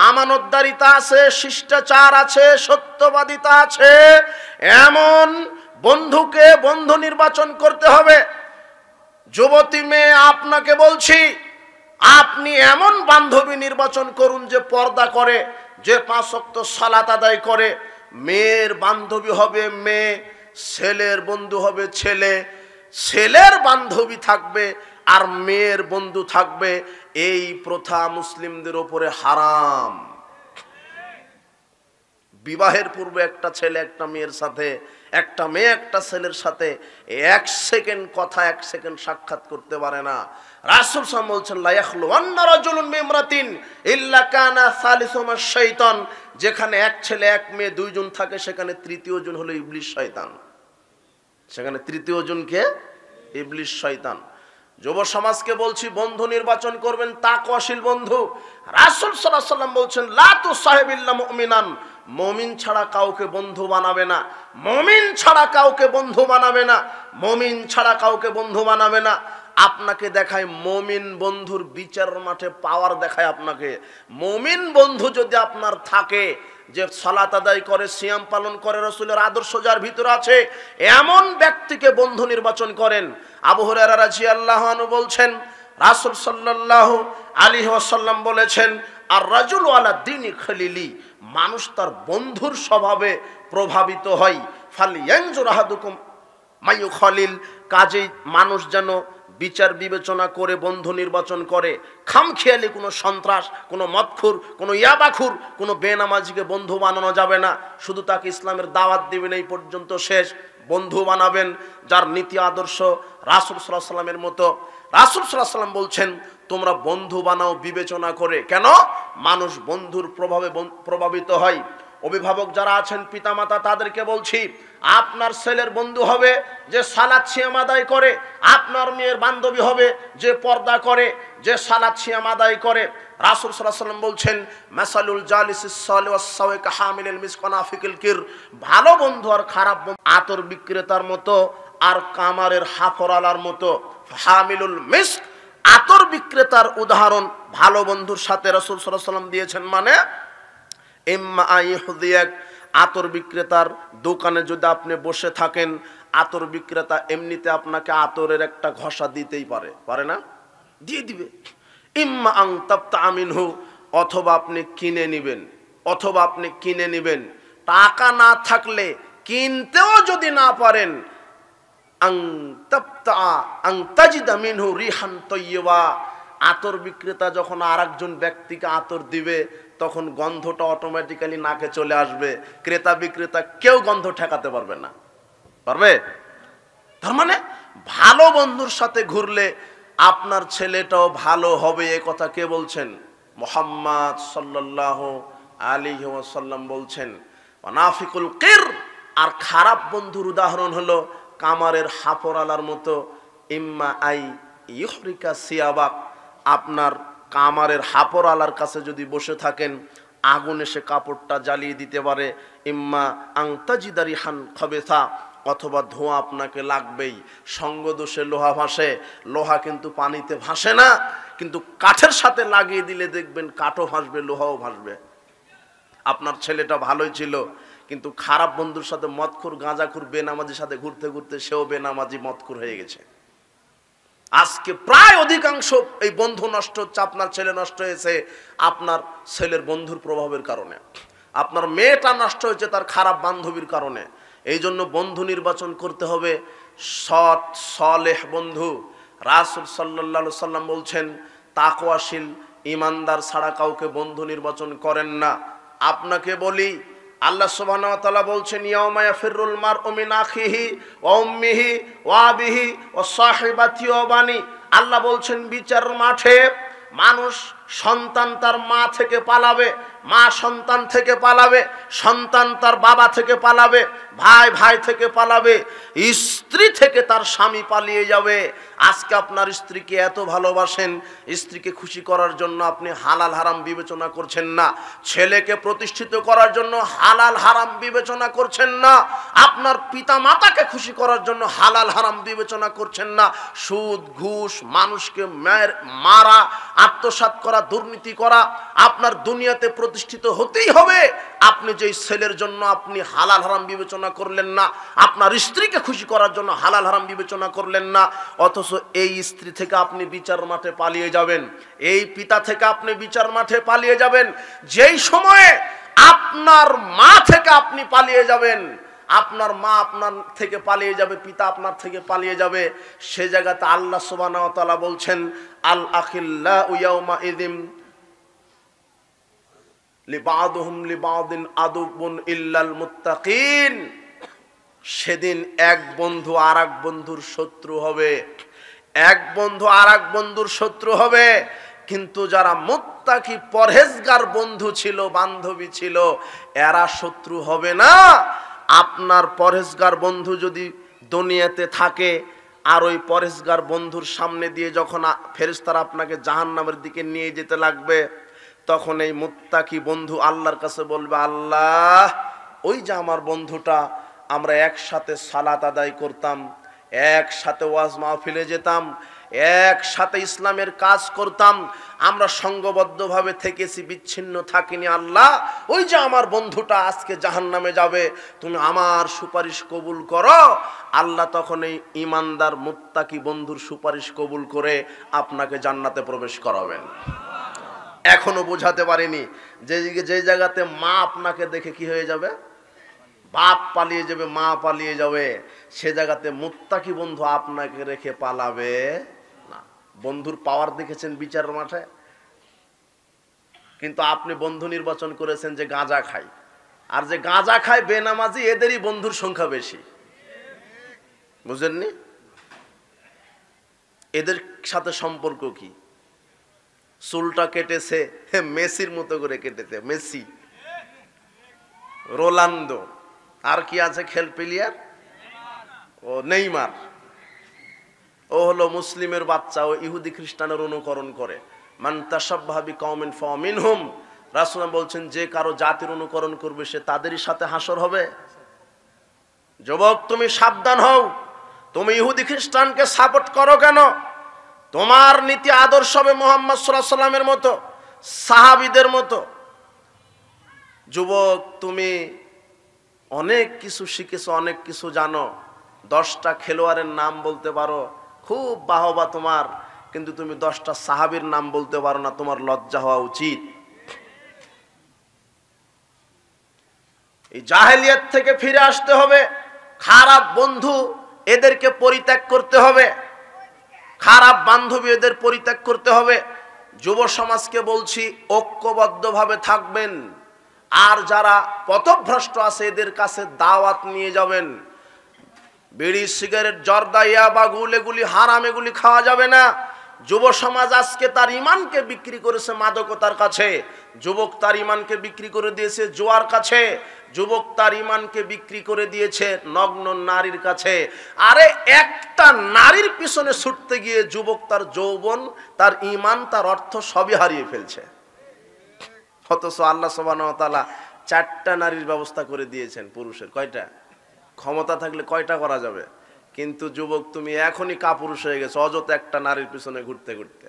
আমানতদারিতা আছে, শিষ্টাচার আছে, সত্যবাদিতা আছে, এমন বন্ধুকে বন্ধু নির্বাচন করতে হবে। যুবতী মেয়ে, আপনাকে বলছি, আপনি এমন বান্ধবী নির্বাচন করুন যে পর্দা করে, যে 5 ওয়াক্ত সালাত আদায় করে। মেয়ের বান্ধবী হবে মেয়ে, ছেলের বন্ধু হবে ছেলে, ছেলের বান্ধবী থাকবে আর মেয়ের বন্ধু থাকবে। এই প্রথা মুসলিমদের উপরে হারাম। বিবাহের পূর্বে একটা ছেলে একটা মেয়ের সাথে একটা মেয়ে একটা ছেলের সাথে 1 সেকেন্ড কথা 1 সেকেন্ড সাক্ষাৎ করতে পারে না। রাসূল সাল্লাল্লাহু আলাইহি ওয়াসাল্লাম বলছেন লা ইয়াখলুওয়ান্না রাজুলুন বিইমরাতিন ইল্লা কানা সালিসুহুমা শাইতান। যেখানে এক ছেলে এক মেয়ে দুইজন থাকে সেখানে তৃতীয় জন হলো ইবলিস শয়তান। সেখানে তৃতীয় জনকে ইবলিস শয়তান। যুব সমাজকে বলছি বন্ধু নির্বাচন করবেন তাকওয়াশীল বন্ধু। রাসূল সাল্লাল্লাহু আলাইহি ওয়াসাল্লাম বলছেন লা তুসাহিবিল্লা মুমিনান, মুমিন ছাড়া কাউকে বন্ধু বানাবে না, মুমিন ছাড়া কাউকে বন্ধু বানাবে না, মুমিন ছাড়া কাউকে বন্ধু বানাবে না। আপনাকে দেখায় মুমিন বন্ধুর বিচারের মাঠে পাওয়ার দেখায় আপনাকে। মুমিন বন্ধু যদি আপনার থাকে যে সালাত আদায় করে, সিয়াম পালন করে, রাসূলের আদর্শ যার ভিতরে আছে, এমন ব্যক্তিকে বন্ধু নির্বাচন করেন। আবু হুরায়রা রাদিয়াল্লাহু আনহু বলছেন রাসূল সাল্লাল্লাহু আলাইহি ওয়াসাল্লাম বলেছেন আর রাজুলু আলা দীনি খলিলি, মানুষ তার বন্ধুর স্বভাবে প্রভাবিত হয়। ফালইয়ানজুর আহাদুকুম মাইয়ু খলিল, কাজেই মানুষ যেন বিচার বিবেচনা করে বন্ধু নির্বাচন করে। খামখেয়ালি কোনো সন্ত্রাস, কোনো মদখুর, কোনো ইয়াবাখুর, কোনো বেনামাজিকে বন্ধু বানানো যাবে না। শুধু তাকে ইসলামের দাওয়াত দিবেন এই পর্যন্ত শেষ। বন্ধু বানাবেন যার নীতি আদর্শ রাসূল সাল্লাল্লাহু আলাইহি ওয়াসাল্লামের মতো। রাসূল সাল্লাল্লাহু আলাইহি ওয়াসাল্লাম বলছেন তোমরা বন্ধু বানাও বিবেচনা করে। কেন? মানুষ বন্ধুর প্রভাবে প্রভাবিত হয়। অভিভাবক যারা আছেন পিতামাতা তাদেরকে বলছি আপনার ছেলের বন্ধু হবে যে সালাত সিয়াম আদায় করে, আপনার মেয়ের বান্ধবী হবে যে পর্দা করে, যে সালাত সিয়াম আদায় করে। রাসূল সাল্লাল্লাহু আলাইহি ওয়াসাল্লাম বলছেন মাসালুল জালিসিস সালিহ ওয়াস সাওয়ি কাহামিলিল মিসক ওয়া নাফিকিল কির, ভালো বন্ধু আর খারাপ বন্ধু আতর বিক্রেতার মতো আর কামারের হাফরালার মতো। হামিলুল মিসক, আতর বিক্রেতার উদাহরণ ভালো বন্ধুর সাথে রাসূল সাল্লাল্লাহু আলাইহি ওয়াসাল্লাম দিয়েছেন। মানে ইম্মা আইহুদিয়াক, আতর বিক্রেতার দোকানে যদি আপনি বসে থাকেন, আতর বিক্রেতা এমনিতে আপনাকে আতরের একটা ঘষা দিতেই পারে না? দিয়ে দিবে। ইম্মা আং তাবতা আমিনহু, অথবা আপনি কিনে নেবেন। টাকা না থাকলে কিনতেও যদি না পারেন, আং তাবতা আং তাজিদা মিনহু রিহান তাইয়্যিবা, আতর বিক্রেতা যখন আরেকজন ব্যক্তিকে আতর দিবে তখন গন্ধটা অটোমেটিক্যালি নাকে চলে আসবে। ক্রেতা বিক্রেতা কেউ গন্ধ ঠেকাতে পারবে না। পারবে? তার মানে ভালো বন্ধুর সাথে ঘুরলে আপনার ছেলেটাও ভালো হবে। এ কথা কে বলছেন? মুহাম্মদ সাল্লাল্লাহু আলাইহি ওয়াসাল্লাম বলছেন। ওয়ানাফিকুল কির, আর খারাপ বন্ধুর উদাহরণ হলো কামারের হাফরালার মতো। ইম্মা আই ইউহরিকা সিয়াবাক, আপনার কামারের হাফরালার কাছে যদি বসে থাকেন আগুন এসে কাপড়টা জ্বালিয়ে দিতে পারে। ইম্মা আংতাজিদা রিহান খাবেসা, অথবা ধোঁয়া আপনাকে লাগবেই। সঙ্গ দোষে লোহা ভাসে, লোহা কিন্তু পানিতে ভাসে না, কিন্তু কাঠের সাথে লাগিয়ে দিলে দেখবেন কাঠও ভাসবে লোহাও ভাসবে। আপনার ছেলেটা ভালোই ছিল কিন্তু খারাপ বন্ধুর সাথে মদখুর গাঁজাখুর বেনামাজির সাথে ঘুরতে ঘুরতে সেও বেনামাজি মদখুর হয়ে গেছে। আজকে প্রায় অধিকাংশ এই বন্ধু নষ্ট হচ্ছে, আপনার ছেলে নষ্ট হয়েছে আপনার ছেলের বন্ধুর প্রভাবের কারণে, আপনার মেয়েটা নষ্ট হয়েছে তার খারাপ বান্ধবীর কারণে। এই জন্য বন্ধু নির্বাচন করতে হবে সৎ সালেহ বন্ধু। রাসূল সাল্লাল্লাহু আলাইহি সাল্লাম বলছেন তাকওয়াশীল ইমানদার ছাড়া কাউকে বন্ধু নির্বাচন করেন না। আপনাকে বলি আল্লাহ সুবহানাহু ওয়া তাআলা বলছেন ইয়াউমা ইয়াফিরুল মারউ মিন আখিহি ওয়া উম্মিহি ওয়া আবিহি ওয়া সাহিবাতিহি ওয়া বানি। আল্লাহ বলছেন বিচার মাঠে মানুষ সন্তান তার মা থেকে পালাবে, মা সন্তান থেকে পালাবে, সন্তান তার বাবা থেকে পালাবে, ভাই ভাই থেকে পালাবে, স্ত্রী থেকে তার স্বামী পালিয়ে যাবে। আজকে আপনার স্ত্রীকে এত ভালোবাসেন, স্ত্রীকে খুশি করার জন্য আপনি হালাল হারাম বিবেচনা করছেন না, ছেলেকে প্রতিষ্ঠিত করার জন্য হালাল হারাম বিবেচনা করছেন না, আপনার পিতা মাতাকে খুশি করার জন্য হালাল হারাম বিবেচনা করছেন না। সুদ ঘুষ, মানুষকে মারা, আত্মসাৎ করা, দুর্নীতি করা, আপনার দুনিয়াতে প্রতিষ্ঠিত হতেই হবে। আপনি যেই ছেলের জন্য আপনি হালাল হারাম বিবেচনা করলেন না, আপনার স্ত্রীকে খুশি করার জন্য হালাল হারাম বিবেচনা করলেন না, অথচ এই স্ত্রী থেকে আপনি বিচার মাঠে পালিয়ে যাবেন, এই পিতা থেকে আপনি বিচার মাঠে পালিয়ে যাবেন। যেই সময়ে আপনার মা থেকে আপনি পালিয়ে যাবেন, আপনার মা আপনার থেকে পালিয়ে যাবে, পিতা আপনার থেকে পালিয়ে যাবে, সে জায়গাতে আল্লাহ সুবহানাহু ওয়া তাআলা বলছেন আল আখিল্লাউ ইয়াউমা ইযিম লিবাদুহুম লিবাদিন আদুবুন ইল্লাল মুত্তাকিন। সেদিন এক বন্ধু আর এক বন্ধুর শত্রু হবে, এক বন্ধু আর এক বন্ধুর শত্রু হবে। কিন্তু যারা মুত্তাকি পরহেজগার বন্ধু ছিল, বান্ধবী ছিল, এরা শত্রু হবে না। আপনার পরহেজগার বন্ধু যদি দুনিয়াতে থাকে আর ওই পরহেজগার বন্ধুর সামনে দিয়ে যখন ফেরেশতারা আপনাকে জাহান্নামের দিকে নিয়ে যেতে লাগবে, তখন এই মুত্তাকি বন্ধু আল্লাহর কাছে বলবে, আল্লাহ, ওই যে আমার বন্ধুটা, আমরা একসাথে সালাত আদায় করতাম, একসাথে ওয়াজ মাহফিলে যেতাম, একসাথে ইসলামের কাজ করতাম, আমরা সংঘবদ্ধভাবে থেকেছি, বিচ্ছিন্ন থাকিনি। আল্লাহ, ওই যে আমার বন্ধুটা আজকে জাহান্নামে যাবে, তুমি আমার সুপারিশ কবুল করো। আল্লাহ তখন এই ইমানদার মুত্তাকি বন্ধুর সুপারিশ কবুল করে আপনাকে জান্নাতে প্রবেশ করাবেন। এখনো বোঝাতে পারিনি যে জায়গাতে মা আপনাকে দেখে কি হয়ে যাবে, বাপ পালিয়ে যাবে, মা পালিয়ে যাবে, সে জায়গাতে মুত্তাকি বন্ধু আপনাকে রেখে পালাবে না। বন্ধুর পাওয়ার দেখেছেন বিচারের মাঠে, কিন্তু আপনি বন্ধু নির্বাচন করেছেন যে গাঁজা খায়, আর যে গাঁজা খায় বেনামাজি, এদেরই বন্ধুর সংখ্যা বেশি। বুঝেননি? এদের সাথে সম্পর্ক কি? চুলটা কেটেছে মেসির মতো করে কেটেছে, মেসি, রোনালদো, আর কি আছে খেল প্লেয়ার, ও নেইমার। ও হলো মুসলিমের বাচ্চা, ও ইহুদি খ্রিস্টানের অনুকরণ করে। মান তাশাব্বাহা বিকওমিন ফাহুয়া মিনহুম। রাসূল বলছেন, যে কারো জাতির অনুকরণ করবে সে তাদেরই সাথে হাসর হবে। যুবক, তুমি সাবধান হও। তুমি ইহুদি খ্রিস্টানকে সাপোর্ট করো কেন? তোমার নীতি আদর্শ হবে মুহাম্মদ সাল্লাল্লাহু আলাইহি সাল্লামের মতো, সাহাবীদের মতো। যুবক, তুমি অনেক কিছু শিখেছো, অনেক কিছু জানো, 10টা খেলোয়াড়ের নাম বলতে পারো, খুব বাহবা তোমার, কিন্তু তুমি 10টা সাহাবীর নাম বলতে পারো না, তোমার লজ্জা হওয়া উচিত। এই জাহেলিয়াত থেকে ফিরে আসতে হবে। খারাপ বন্ধু এদেরকে পরিত্যাগ করতে হবে, খারাপ বান্ধবী এদের পরিত্যাগ করতে হবে। যুব সমাজকে বলছি, ঐক্যবদ্ধভাবে থাকবেন। আর যারা পথভ্রষ্ট আছে এদের কাছে দাওয়াত নিয়ে যাবেন। বিড়ি, সিগারেট, জর্দা, ইয়াবা, এগুলি হারাম, এগুলি খাওয়া যাবে না। যুব সমাজ আজকে তার ইমানকে বিক্রি করেছে মাদকতার কাছে, যুবক তার ইমানকে বিক্রি করে দিয়েছে জুয়ার কাছে, যুবক তার ইমানকে বিক্রি করে দিয়েছে নগ্ন নারীর কাছে। আরে একটা নারীর পিছনে ছুটতে গিয়ে যুবক তার যৌবন, তার ইমান, তার অর্থ সবই হারিয়ে ফেলছে। অথচ আল্লাহ সুবহানাহু ওয়া তাআলা 4টা নারীর ব্যবস্থা করে দিয়েছেন পুরুষের। কয়টা? ক্ষমতা থাকলে কয়টা করা যাবে? কিন্তু যুবক, তুমি এখনই কাপুরুষ হয়ে গেছো অযথা একটা নারীর পিছনে ঘুরতে ঘুরতে।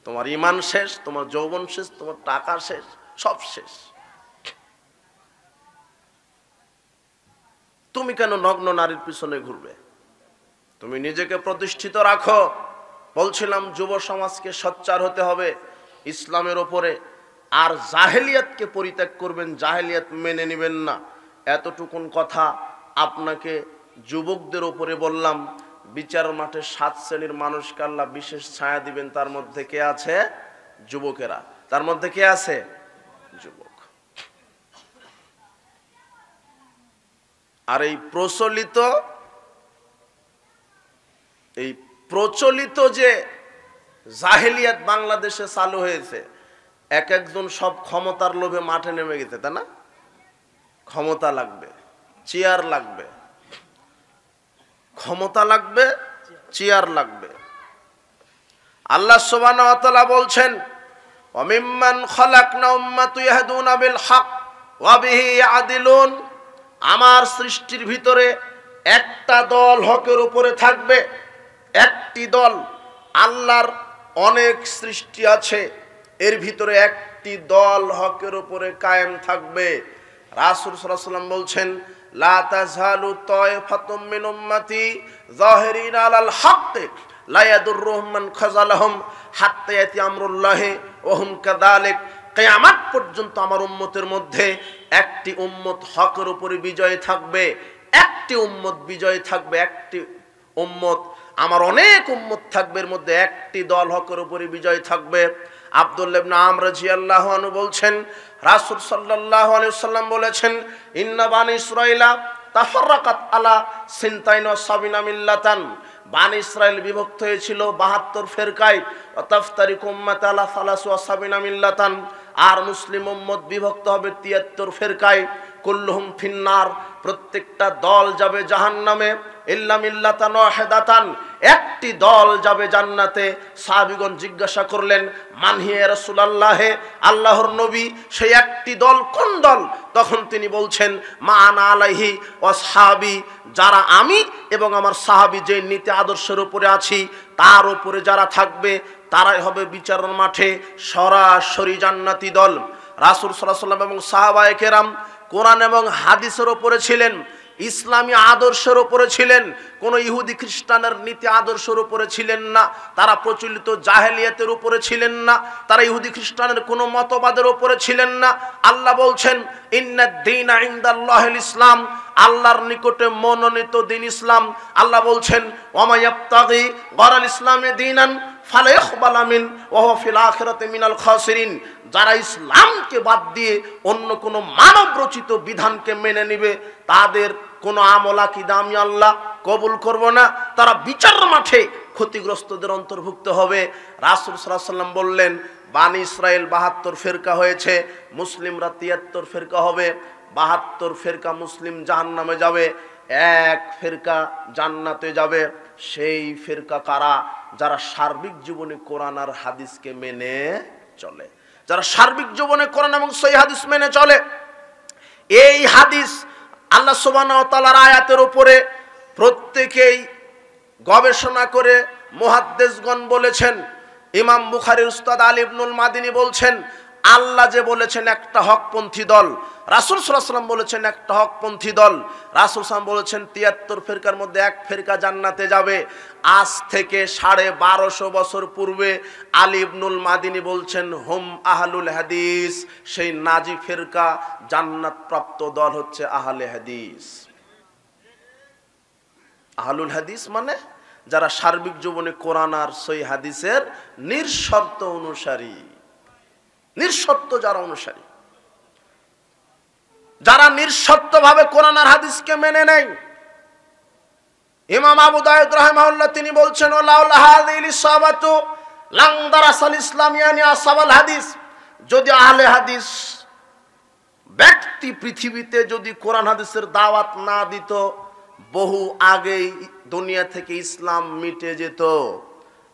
তোমার ইমান শেষ, তোমার যৌবন শেষ, তোমার টাকা শেষ, সব শেষ। তুমি কেন নগ্ন নারীর পিছনে ঘুরবে? তুমি নিজেকে প্রতিষ্ঠিত রাখো। বলছিলাম যুব সমাজকে সোচ্চার হতে হবে ইসলামের ওপরে, আর জাহেলিয়াতকে পরিত্যাগ করবেন, জাহেলিয়াত মেনে নেবেন না। এতটুকুন কথা আপনাকে যুবকদের ওপরে বললাম। বিচার মাঠে 7 শ্রেণীর মানুষকে আল্লাহ বিশেষ ছায়া দিবেন, তার মধ্যে কে আছে? যুবকেরা। তার মধ্যে কে আছে? যুবক। আর এই প্রচলিত যে জাহেলিয়াত বাংলাদেশে চালু হয়েছে, এক একজন সব ক্ষমতার লোভে মাঠে নেমে গেছে, তাই না? ক্ষমতা লাগবে, চেয়ার লাগবে, ক্ষমতা লাগবে, চেয়ার লাগবে। আল্লাহ সুবহানাহু ওয়া তাআলা বলছেন, ওয়া মিম্মান খালাকনা উম্মাতুন ইয়াহদুনা বিল হক ওয়া বিহি ইয়াদিলুন। আমার সৃষ্টির ভিতরে একটা দল হকের উপরে থাকবে, একটি দল। আল্লাহর অনেক সৃষ্টি আছে, এর ভিতরে একটি দল হকের উপরে কায়েম থাকবে। রাসূল সাল্লাল্লাহু আলাইহি ওয়াসাল্লাম বলছেন, লা তাযহালু তায়ফাতুম মিন উম্মতি যাহিরিনা আলাল হক লা ইয়াদুররুহুম মান খাযালাহুম হাত্তা ইয়াতি আমরুল্লাহি ওয়া হুম কাযালিক। কিয়ামত পর্যন্ত আমার উম্মতের মধ্যে একটি উম্মত হকের উপরে বিজয় থাকবে, একটি উম্মত বিজয় থাকবে, একটি উম্মত, আমার অনেক উম্মত থাকবে, এর মধ্যে একটি দল হকের উপরে বিজয় থাকবে। আব্দুল্লাহ ইবনে আমর রাদিয়াল্লাহু আনহু বলছেন, রাসূল সাল্লাল্লাহু আলাইহি ওয়াসাল্লাম বলেছেন, ইন্না বানি ইসরাঈলা তাফাররাকাত আলা সিনতাইন ওয়া সাবিনা মিল্লাতান, বানি ইসরাইল বিভক্ত হয়েছিল 72 ফিরকায়। ওয়া তাফতারিকু উম্মাতি আলা 73 মিল্লাতান, আর মুসলিম উম্মত বিভক্ত হবে 73 ফিরকায়। কুল্লুহুম ফিন্নার, প্রত্যেকটা দল যাবে জাহান্নামে। ইল্লা মিল্লাতান ওয়াহিদাতান, একটি দল যাবে জান্নাতে। সাহাবীগণ জিজ্ঞাসা করলেন, মান হিয়া ইয়া রাসূলুল্লাহ, আল্লাহর নবী সেই একটি দল কোন দল? তখন তিনি বলছেন, মা আনা আলাইহি ওয়া আসহাবি, যারা আমি এবং আমার সাহাবী যে নীতি আদর্শের উপরে আছি তার উপরে যারা থাকবে তারাই হবে বিচারের মাঠে সরাসরি জান্নাতি দল। রাসূল সাল্লাল্লাহু আলাইহি ওয়াসাল্লাম এবং সাহাবায়ে কেরাম কোরআন এবং হাদিসের উপরে ছিলেন, ইসলামী আদর্শের উপরে ছিলেন, কোন ইহুদি খ্রিস্টানের নীতি আদর্শের উপরে ছিলেন না, তারা প্রচলিত জাহেলিয়াতের উপরে ছিলেন না, তারা ইহুদি খ্রিস্টানের কোন মতবাদের উপরে ছিলেন না। আল্লাহ বলছেন, ইন্নাদ দীনা ইনদাল্লাহিল ইসলাম, আল্লাহর নিকটে মনোনীত দিন ইসলাম। আল্লাহ বলছেন, ওয়া মা ইয়াবতাগি গায়রাল ইসলামি দীনান ফালা ইকবালা মিন ওয়া হুয়া ফিল আখিরাতি মিনাল খাসিরিন, যারা ইসলামকে বাদ দিয়ে অন্য কোনো মানব রচিত বিধানকে মেনে নেবে তাদের কোনো আমল আকীদা আমি আল্লাহ কবুল করব না, তারা বিচার মাঠে ক্ষতিগ্রস্তদের অন্তর্ভুক্ত হবে। রাসূল সাল্লাল্লাহু আলাইহি ওয়াসাল্লাম বললেন, বানি ইসরাইল 72 ফিরকা হয়েছে, মুসলিমরা 73 ফিরকা হবে। 72 ফিরকা মুসলিম জাহান্নামে যাবে, এক ফিরকা জান্নাতে যাবে। সেই ফিরকা কারা? যারা সার্বিক জীবনে কোরআন আর হাদিসকে মেনে চলে, যারা সার্বিক জীবনে কোরআন এবং সহিহ হাদিস মেনে চলে। এই হাদিস আল্লাহ সুবহানাহু ওয়া তাআলার আয়াতের উপরে প্রত্যেকেই গবেষণা করে মুহাদ্দিসগণ বলেছেন। ইমাম বুখারীর উস্তাদ আলী ইবনুল মাদিনী বলছেন, আল্লাহ যে বলেছেন একটা হকপন্থী দল, রাসূল সাল্লাল্লাহু আলাইহি ওয়াসাল্লাম বলেছেন একটা হকপন্থী দল, রাসূল সাল্লাল্লাহু আলাইহি ওয়াসাল্লাম বলেছেন 73 ফিরকার মধ্যে এক ফিরকা জান্নাতে যাবে। আজ থেকে 1250 বছর পূর্বে আলী ইবনুল মাদিনী বলছেন, হুম আহলুল হাদিস, সেই নাজি ফিরকা জান্নাত প্রাপ্ত দল হচ্ছে আহলে হাদিস। আহলুল হাদিস মানে যারা সার্বিক জীবনে কোরআন আর সহিহ হাদিসের নিঃশর্ত অনুসারী, নিঃশর্ত যারা অনুসারী, যারা নিঃশর্ত ভাবে কোরআন আর হাদিসকে মেনে নেয়। ইমাম আবু দাউদ রাহিমাহুল্লাহ তিনি বলছেন, ওয়ালাউলা হাযিহিল ইসাবাতু লাং দারাসাল ইসলামিয়ানি আসহাবুল হাদিস, যদি আহলে হাদিস ব্যক্তি পৃথিবীতে যদি কোরআন হাদিসের দাওয়াত না দিত, বহু আগেই দুনিয়া থেকে ইসলাম মিটে যেত।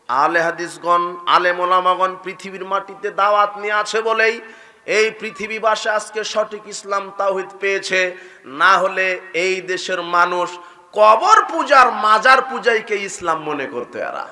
আহলে হাদিসগণ, আলেম ওলামাগণ পৃথিবীর মাটিতে দাওয়াত নিয়ে আছে বলেই এই পৃথিবীবাসী আজকে সঠিক ইসলাম তাওহীদ পেয়েছে। না হলে এই দেশের মানুষ কবর পূজার মাজার পূজাইকে ইসলাম মনে করতে এরা।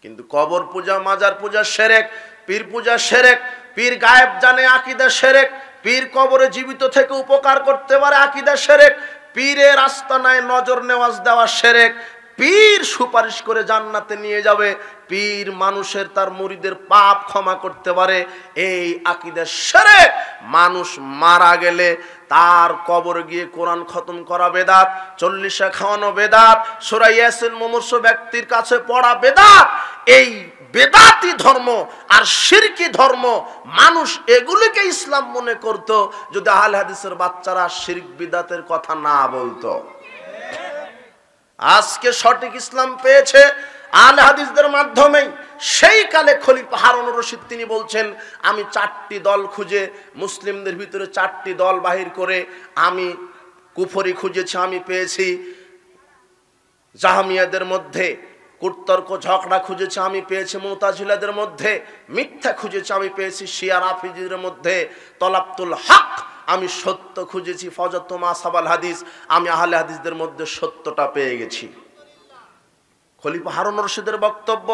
কিন্তু কবর পূজা মাজার পূজা শিরক, পীর পূজা শিরক, পীর গায়েব জানে আকীদা শিরক, পীর কবরে জীবিত থেকে উপকার করতে পারে আকীদা শিরক, পীরের আস্তানায় নজর নেওয়াজ দেওয়া শিরক, পীর সুপারিশ করে জান্নাতে নিয়ে যাবে, পীর মানুষের তার মুরিদের পাপ ক্ষমা করতে পারে, এই আকীদা শিরক। মানুষ মারা গেলে তার কবরে গিয়ে কোরআন খতম করা বেদাত, 40 খাওয়ানো বেদাত, সূরা ইয়াসিন মুমূর্ষু ব্যক্তির কাছে পড়া বেদাত। এই বেদাতি ধর্ম আর শিরকি ধর্ম, মানুষ এগুলিকে ইসলাম মনে করত যদি আহলে হাদিসের বাচ্চারা শিরক বিদাতের কথা না বলতো। আজকে সঠিক ইসলাম পেয়েছে আহলে হাদিসদের মাধ্যমেই। সেই কালে খলিফা হারুনুর রশিদ তিনি বলছেন, আমি 4টি দল খুঁজে, মুসলিমদের ভিতরে 4টি দল বাহির করে আমি কুফরি খুঁজেছি, আমি পেয়েছি। জাহমিয়াদের মধ্যে কুতর্ক ঝগড়া খুঁজেছি, আমি পেয়েছি। মুতাজিলাদের মধ্যে মিথ্যা খুঁজেছি, আমি পেয়েছি। শিয়া রাফিজিদের মধ্যে তলাবতুল হক, আমি সত্য খুঁজেছি। ফজতু মা সাবাল হাদিস, আমি আহলে হাদিসদের মধ্যে সত্যটা পেয়ে গেছি। খলিফা হারুনুর রশিদের বক্তব্য।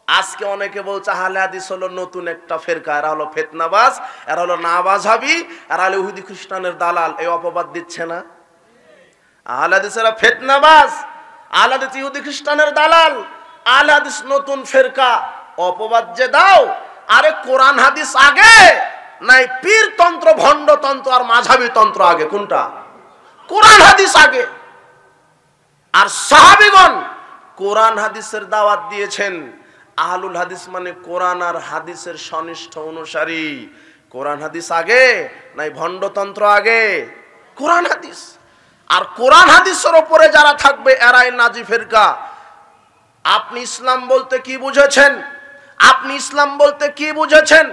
আজকে অনেকে বলছে আহলে হাদিস হলো নতুন একটা ফেরকা, এরা হলো ফিতনাবাজ, এরা হলো নাবাজহাবি, এরা হলো ইহুদি খ্রিস্টানের দালাল। এই অপবাদ দিচ্ছে না? আহলে হাদিসেরা ফিতনাবাজ, আহলে হাদিস ইহুদি খ্রিস্টানের দালাল, আহলে হাদিস নতুন ফেরকা, অপবাদ যে দাও। আরে কোরআন হাদিস আগে নাই পীর তন্ত্র, ভণ্ড তন্ত্র আর মাঝহাবি তন্ত্র আগে? কোনটা? কোরআন হাদিস আগে। আর সাহাবীগণ কোরআন হাদিসের দাওয়াত দিয়েছেন। আহলুল হাদিস মানে কোরআন আর হাদিসের সনিষ্ঠ অনুসারী। কোরআন হাদিস আগে নাই ভণ্ডতন্ত্র আগে? কোরআন হাদিস। আর কোরআন হাদিসের উপরে যারা থাকবে এরাই নাজি ফেরকা। আপনি ইসলাম বলতে কি বুঝেছেন? আপনি ইসলাম বলতে কি বুঝেছেন?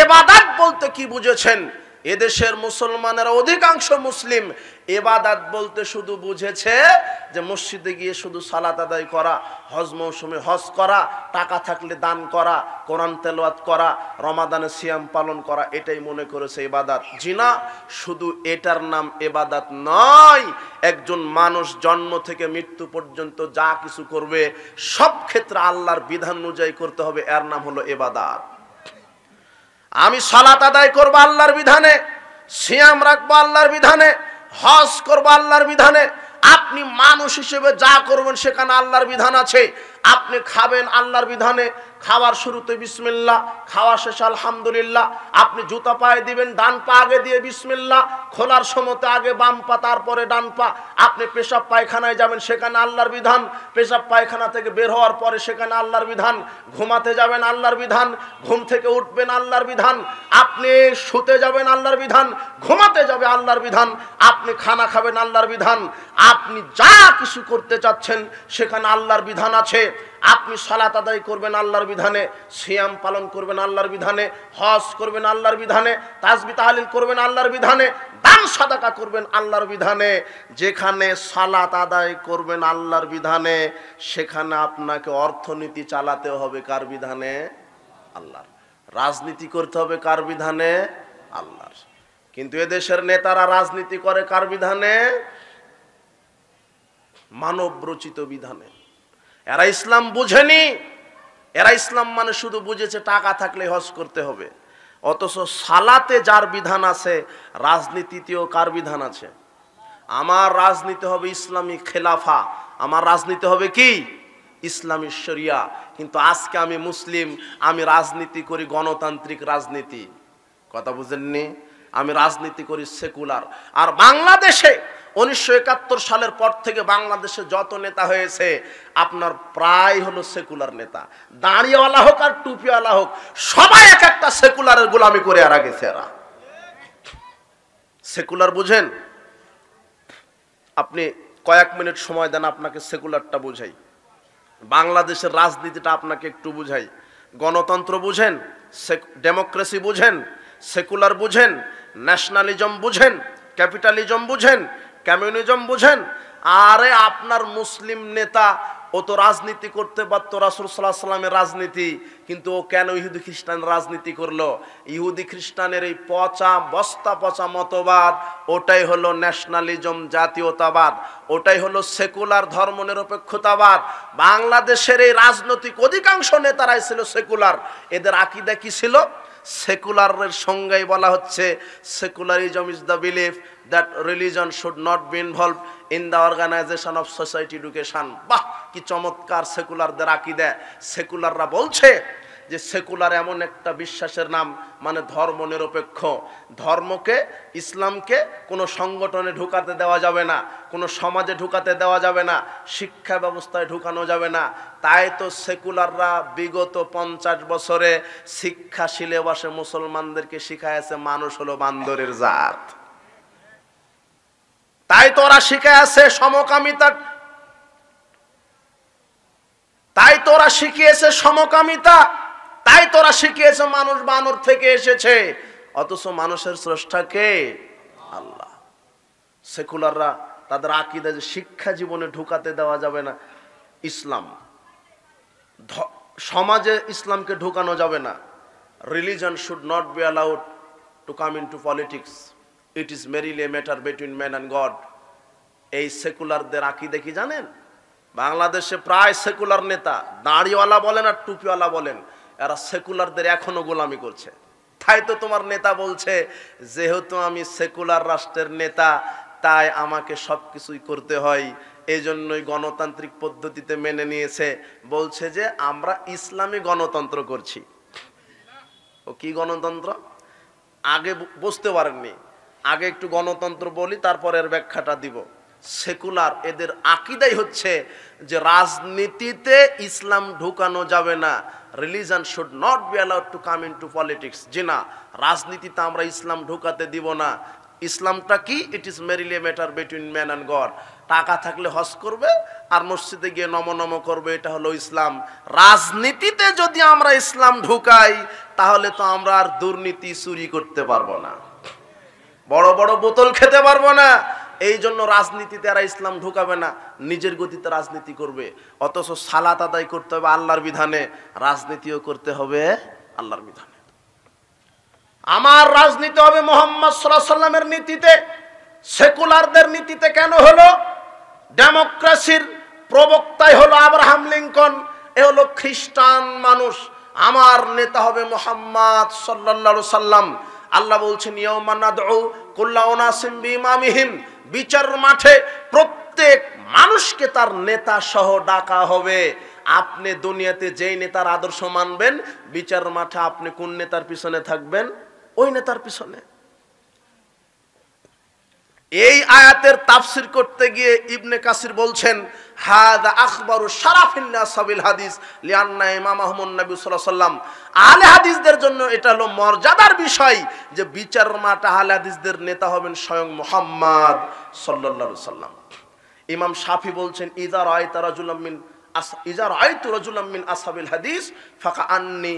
ইবাদত বলতে কি বুঝেছেন? এদেশের মুসলমানেরা অধিকাংশ মুসলিম ইবাদত বলতে শুধু বুঝেছে যে মসজিদে গিয়ে শুধু সালাত আদায় করা, হজ মৌসুমে হজ করা, টাকা থাকলে দান করা, কোরআন তেলাওয়াত করা, রমাদানে সিয়াম পালন করা, এটাই মনে করেছে ইবাদত। জি না, শুধু এটার নাম ইবাদত নয়। একজন মানুষ জন্ম থেকে মৃত্যু পর্যন্ত যা কিছু করবে সব ক্ষেত্রে আল্লাহর বিধান অনুযায়ী করতে হবে, এর নাম হলো ইবাদত। আমি সালাত আদায় করবো আল্লাহর বিধানে, সিয়াম রাখবো আল্লাহর বিধানে, হজ করবো আল্লাহর বিধানে। আপনি মানুষ হিসেবে যা করবেন সেখানে আল্লাহর বিধান আছে। আপনি খাবেন আল্লাহর বিধানে, খাওয়ার শুরুতে বিসমিল্লাহ, খাওয়া শেষে আলহামদুলিল্লাহ। আপনি জুতা পায়ে দিবেন, ডান পা আগে দিয়ে বিসমিল্লাহ, খোলার সময়তে আগে বাম পা তারপরে ডান পা। আপনি পেশাব পায়খানায় যাবেন, সেখানে আল্লাহর বিধান। পেশাব পায়খানা থেকে বের হওয়ার পরে সেখানে আল্লাহর বিধান। ঘুমাতে যাবেন আল্লাহর বিধান, ঘুম থেকে উঠবেন আল্লাহর বিধান। আপনি শুতে যাবেন আল্লাহর বিধান, ঘুমাতে যাবে আল্লাহর বিধান। আপনি খানা খাবেন আল্লাহর বিধান। আপনি যা কিছু করতে চাচ্ছেন সেখানে আল্লাহর বিধান আছে। আপনি সালাত আদায় করবেন আল্লাহর বিধানে, সিয়াম পালন করবেন আল্লাহর বিধানে, হজ করবেন আল্লাহর বিধানে, তাসবিহ তাহলিল করবেন আল্লাহর বিধানে, দান সাদাকা করবেন আল্লাহর বিধানে। যেখানে সালাত আদায় করবেন আল্লাহর বিধানে সেখানে আপনাকে অর্থনীতি চালাতে হবে কার বিধানে? আল্লাহর। রাজনীতি করতে হবে কার বিধানে? আল্লাহর। কিন্তু এদেশের নেতারা রাজনীতি করে কার বিধানে? মানব রচিত বিধানে। এরা ইসলাম বুঝেনি। এরা ইসলাম মানে শুধু বুঝেছে টাকা থাকলে হজ করতে হবে। অথচ সালাতে যার বিধান আছে রাজনীতিতেও কার বিধান আছে? আমার রাজনীতি হবে ইসলামী খেলাফা, আমার রাজনীতি হবে কি? ইসলামী শরিয়া। কিন্তু আজকে আমি মুসলিম, আমি রাজনীতি করি গণতান্ত্রিক রাজনীতি। কথা বুঝেননি? আমি রাজনীতি করি সেকুলার। আর বাংলাদেশে 1971 সালের পর থেকে বাংলাদেশে যত নেতা হয়েছে আপনার প্রায় হলো সেকুলার নেতা। দাঁড়িয়েওয়ালা হোক আর টুপিওয়ালা হোক, সবাই এক একটা সেকুলারের গোলামি করে আর গেছে। এরা সেকুলার বুঝেন? আপনি কয়েক মিনিট সময় দেন, আপনাকে সেকুলারটা বুঝাই। বাংলাদেশের রাজনীতিটা আপনাকে একটু বুঝাই। গণতন্ত্র বুঝেন? ডেমোক্রেসি বুঝেন? সেকুলার বুঝেন? ন্যাশনালিজম বুঝেন? ক্যাপিটালিজম বুঝেন? কমিউনিজম বুঝেন? আরে আপনার মুসলিম নেতা ও তো রাজনীতি করতে পারত, রাসূল সাল্লাল্লাহু আলাইহি সাল্লামের রাজনীতি। কিন্তু ও কেন ইহুদি খ্রিস্টান রাজনীতি করলো? ইহুদি খ্রিস্টানের এই পচা বস্তা পচা মতবাদ, ওটাই হলো ন্যাশনালিজম, জাতীয়তাবাদ। ওটাই হলো সেকুলার, ধর্মনিরপেক্ষতাবাদ। বাংলাদেশের এই রাজনৈতিক অধিকাংশ নেতারাই ছিল সেকুলার। এদের আকীদা কি ছিল? সেকুলারের সংজ্ঞায় বলা হচ্ছে secularism is the belief that religion should not be involve in the organisation of society education. বাহ, কি চমৎকার সেকুলারদের আকীদা! সেকুলাররা বলছে যে সেকুলার এমন একটা বিশ্বাসের নাম, মানে ধর্ম নিরপেক্ষ। ধর্মকে, ইসলামকে কোনো সংগঠনে ঢুকাতে দেওয়া যাবে না, কোনো সমাজে ঢুকাতে দেওয়া যাবে না, শিক্ষা ব্যবস্থায় ঢুকানো যাবে না। তাই তো সেকুলাররা বিগত 50 বছরে শিক্ষা সিলেবাসে মুসলমানদেরকে শিখাইছে মানুষ হলো বান্দরের জাত। তাই তো ওরা শিখাইছে সমকামিতা, তাই তো ওরা শিখিয়েছে সমকামিতা, তাই তো ওরা শিখিয়েছে মানুষ বানর থেকে এসেছে। অথচ মানুষের স্রষ্টা কে? আল্লাহ। সেকুলাররা তাদের আকীদা যে শিক্ষা জীবনে ঢুকাতে দেওয়া যাবে না ইসলাম, সমাজে ইসলামকে ঢুকানো যাবে না। Religion should not be allowed to come into politics, it is merely a matter between man and God. এই সেকুলারদের আকীদা কি জানেন? বাংলাদেশে প্রায় সেকুলার নেতা, দাড়িওয়ালা বলেন আর টুপিওয়ালা বলেন, এরা সেকুলারদের এখনো গোলামি করছে। তাই তো তোমার নেতা বলছে যেহেতু আমি সেকুলার রাষ্ট্রের নেতা তাই আমাকে সবকিছুই করতে হয়, এই জন্যই গণতান্ত্রিক পদ্ধতিতে মেনে নিয়েছে। বলছে যে আমরা ইসলামী গণতন্ত্র করছি। ও কি গণতন্ত্র? আগে বুঝতে পারেননি, আগে একটু গণতন্ত্র বলি, তারপরে এর ব্যাখ্যাটা দিব। সেকুলার এদের আকীদাই হচ্ছে যে রাজনীতিতে ইসলাম ঢুকানো যাবে না, religion should not be allowed to come into politics. জি না, রাজনীতিতে আমরা ইসলাম ঢুকাতে দিব না। ইসলামটা কি? It is merely matter between man and God. টাকা থাকলে হজ করবে আর মসজিদে গিয়ে নম নম করবে, এটা হলো ইসলাম। রাজনীতিতে যদি আমরা ইসলাম ঢুকাই তাহলে তো আমরা আর দুর্নীতি চুরি করতে পারবো না, বড় বড় বোতল খেতে পারবো না। এই জন্য রাজনীতিতে এরা ইসলাম ঢুকাবে না, নিজের গতিতে রাজনীতি করবে। অথচ সালাত আদায় করতে হবে আল্লাহর বিধানে, রাজনীতিও করতে হবে আল্লাহর বিধানে। আমার রাজনীতি হবে মুহাম্মদ সাল্লাল্লাহু আলাইহি সাল্লামের নীতিতে, সেকুলারদের নীতিতে কেন হলো? ডেমোক্রেসির প্রবক্তাই হলো আব্রাহাম লিঙ্কন, এ হলো খ্রিস্টান মানুষ। আমার নেতা হবে মুহাম্মদ সাল্লাল্লাহু আলাইহি সাল্লাম। আল্লাহ বলছেন ইয়াউমা নাদউ কুল্লা উনাসিম বিইমামিহিম, বিচার মাঠে প্রত্যেক মানুষকে তার নেতা সহ ডাকা হবে। আপনি দুনিয়াতে যেই নেতার আদর্শ মানবেন, বিচার মাঠে আপনি কোন নেতার পিছনে থাকবেন? ওই নেতার পিছনে। এই আয়াতের তাফসীর করতে গিয়ে ইবনে কাসির বলছেন হাযা আখবারু শারাফিন নাসাবিল হাদিস লিআন্না ইমামাহুম নবী সাল্লাল্লাহু আলাইহি ওয়াসাল্লাম। আহলে হাদিসদের জন্য এটা হলো মর্যাদার বিষয় যে বিচার মাঠে আহলে হাদিসদের নেতা হবেন স্বয়ং মুহাম্মদ সাল্লাল্লাহু আলাইহি ওয়াসাল্লাম। ইমাম শাফি বলছেন ইযা রাআইতা রাজুলাম মিন আসহাবিল হাদিস ফাকাআন্নী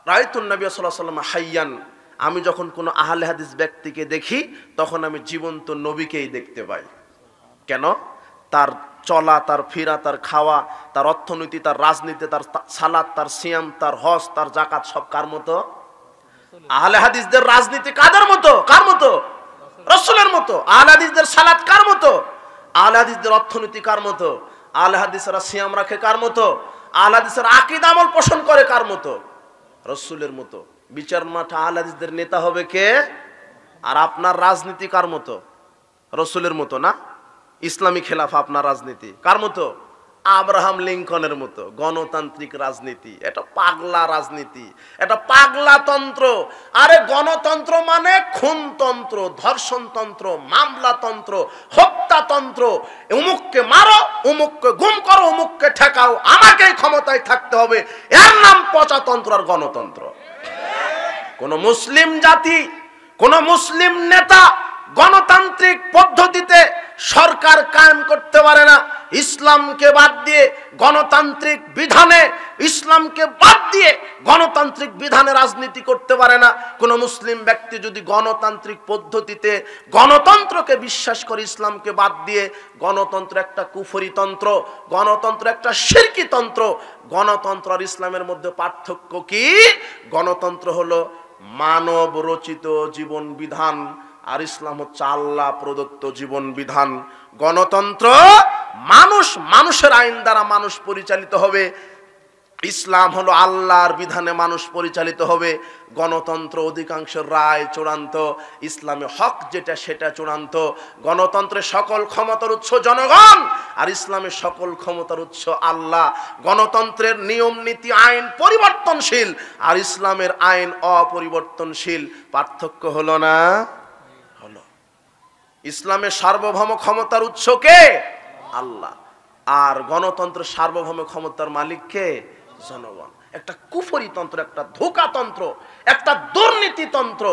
রাআইতুন নবী সাল্লাল্লাহু আলাইহি ওয়াসাল্লাম হাইয়ান। আমি যখন কোনো আহলে হাদিস ব্যক্তিকে দেখি তখন আমি জীবন্ত নবীকেই দেখতে পাই। কেন? তার চলা, তার ফিরা, তার খাওয়া, তার অর্থনীতি, তার রাজনীতি, তার সালাত, তার সিয়াম, তার হজ, তার যাকাত সব কার মতো? আহলে হাদিসদের রাজনীতি কাদের মতো? কার মতো? রাসূলের মতো। আহলে হাদিসদের সালাত কার মতো? আহলে হাদিসদের অর্থনীতি কার মতো? আহলে হাদিসরা সিয়াম রাখে কার মতো? আহলে হাদিসের আকীদা আমল পোষণ করে কার মতো? রাসূলের মতো। বিচার মাঠে আহলে হাদিসদের নেতা হবে কে? আর আপনার রাজনীতি কার মতো? রাসূলের মতো না? ইসলামী খেলাফা আপনার রাজনীতি কার মতো? আব্রাহাম লিঙ্কনের মতো। গণতান্ত্রিক রাজনীতি, এটা পাগলা রাজনীতি, এটা পাগলা তন্ত্র। আরে গণতন্ত্র মানে খুনতন্ত্র, ধর্ষণতন্ত্র, মামলাতন্ত্র, হত্যাতন্ত্র। অমুককে মারো, অমুককে গুম করো, অমুককে ঠেকাও, আমাকেই ক্ষমতায় থাকতে হবে, এর নাম পচাতন্ত্র আর গণতন্ত্র। কোন মুসলিম জাতি, কোন মুসলিম নেতা গণতান্ত্রিক পদ্ধতিতে সরকার কায়েম করতে পারে না। ইসলামকে বাদ দিয়ে গণতান্ত্রিক বিধানে, ইসলামকে বাদ দিয়ে গণতান্ত্রিক বিধানে রাজনীতি করতে পারে না। কোন মুসলিম ব্যক্তি যদি গণতান্ত্রিক পদ্ধতিতে গণতন্ত্রকে বিশ্বাস করে, ইসলামকে বাদ দিয়ে, গণতন্ত্র একটা কুফরি তন্ত্র, গণতন্ত্র একটা শিরকি তন্ত্র। গণতন্ত্র আর ইসলামের মধ্যে পার্থক্য কি? গণতন্ত্র হলো মানব রচিত জীবন বিধান, আর ইসলাম হচ্ছে আল্লাহ প্রদত্ত জীবন বিধান। গণতন্ত্র মানুষ, মানুষের আইন দ্বারা মানুষ পরিচালিত হবে। ইসলাম হলো আল্লাহর বিধানে মানুষ পরিচালিত হবে। গণতন্ত্র অধিকাংশের রায় চূড়ান্ত, ইসলামে হক যেটা সেটা চূড়ান্ত। গণতন্ত্রের সকল ক্ষমতার উৎস জনগণ, আর ইসলামের সকল ক্ষমতার উৎস আল্লাহ। গণতন্ত্রের নিয়ম নীতি আইন পরিবর্তনশীল, আর ইসলামের আইন অপরিবর্তনশীল। পার্থক্য হলো না? হলো। ইসলামের সার্বভৌম ক্ষমতার উৎস কে? আল্লাহ। আর গণতন্ত্রের সার্বভৌম ক্ষমতার মালিক কে? জনগণ। একটা কুফরি তন্ত্র, একটা ধোঁকাতন্ত্র, একটা দুর্নীতিতন্ত্র।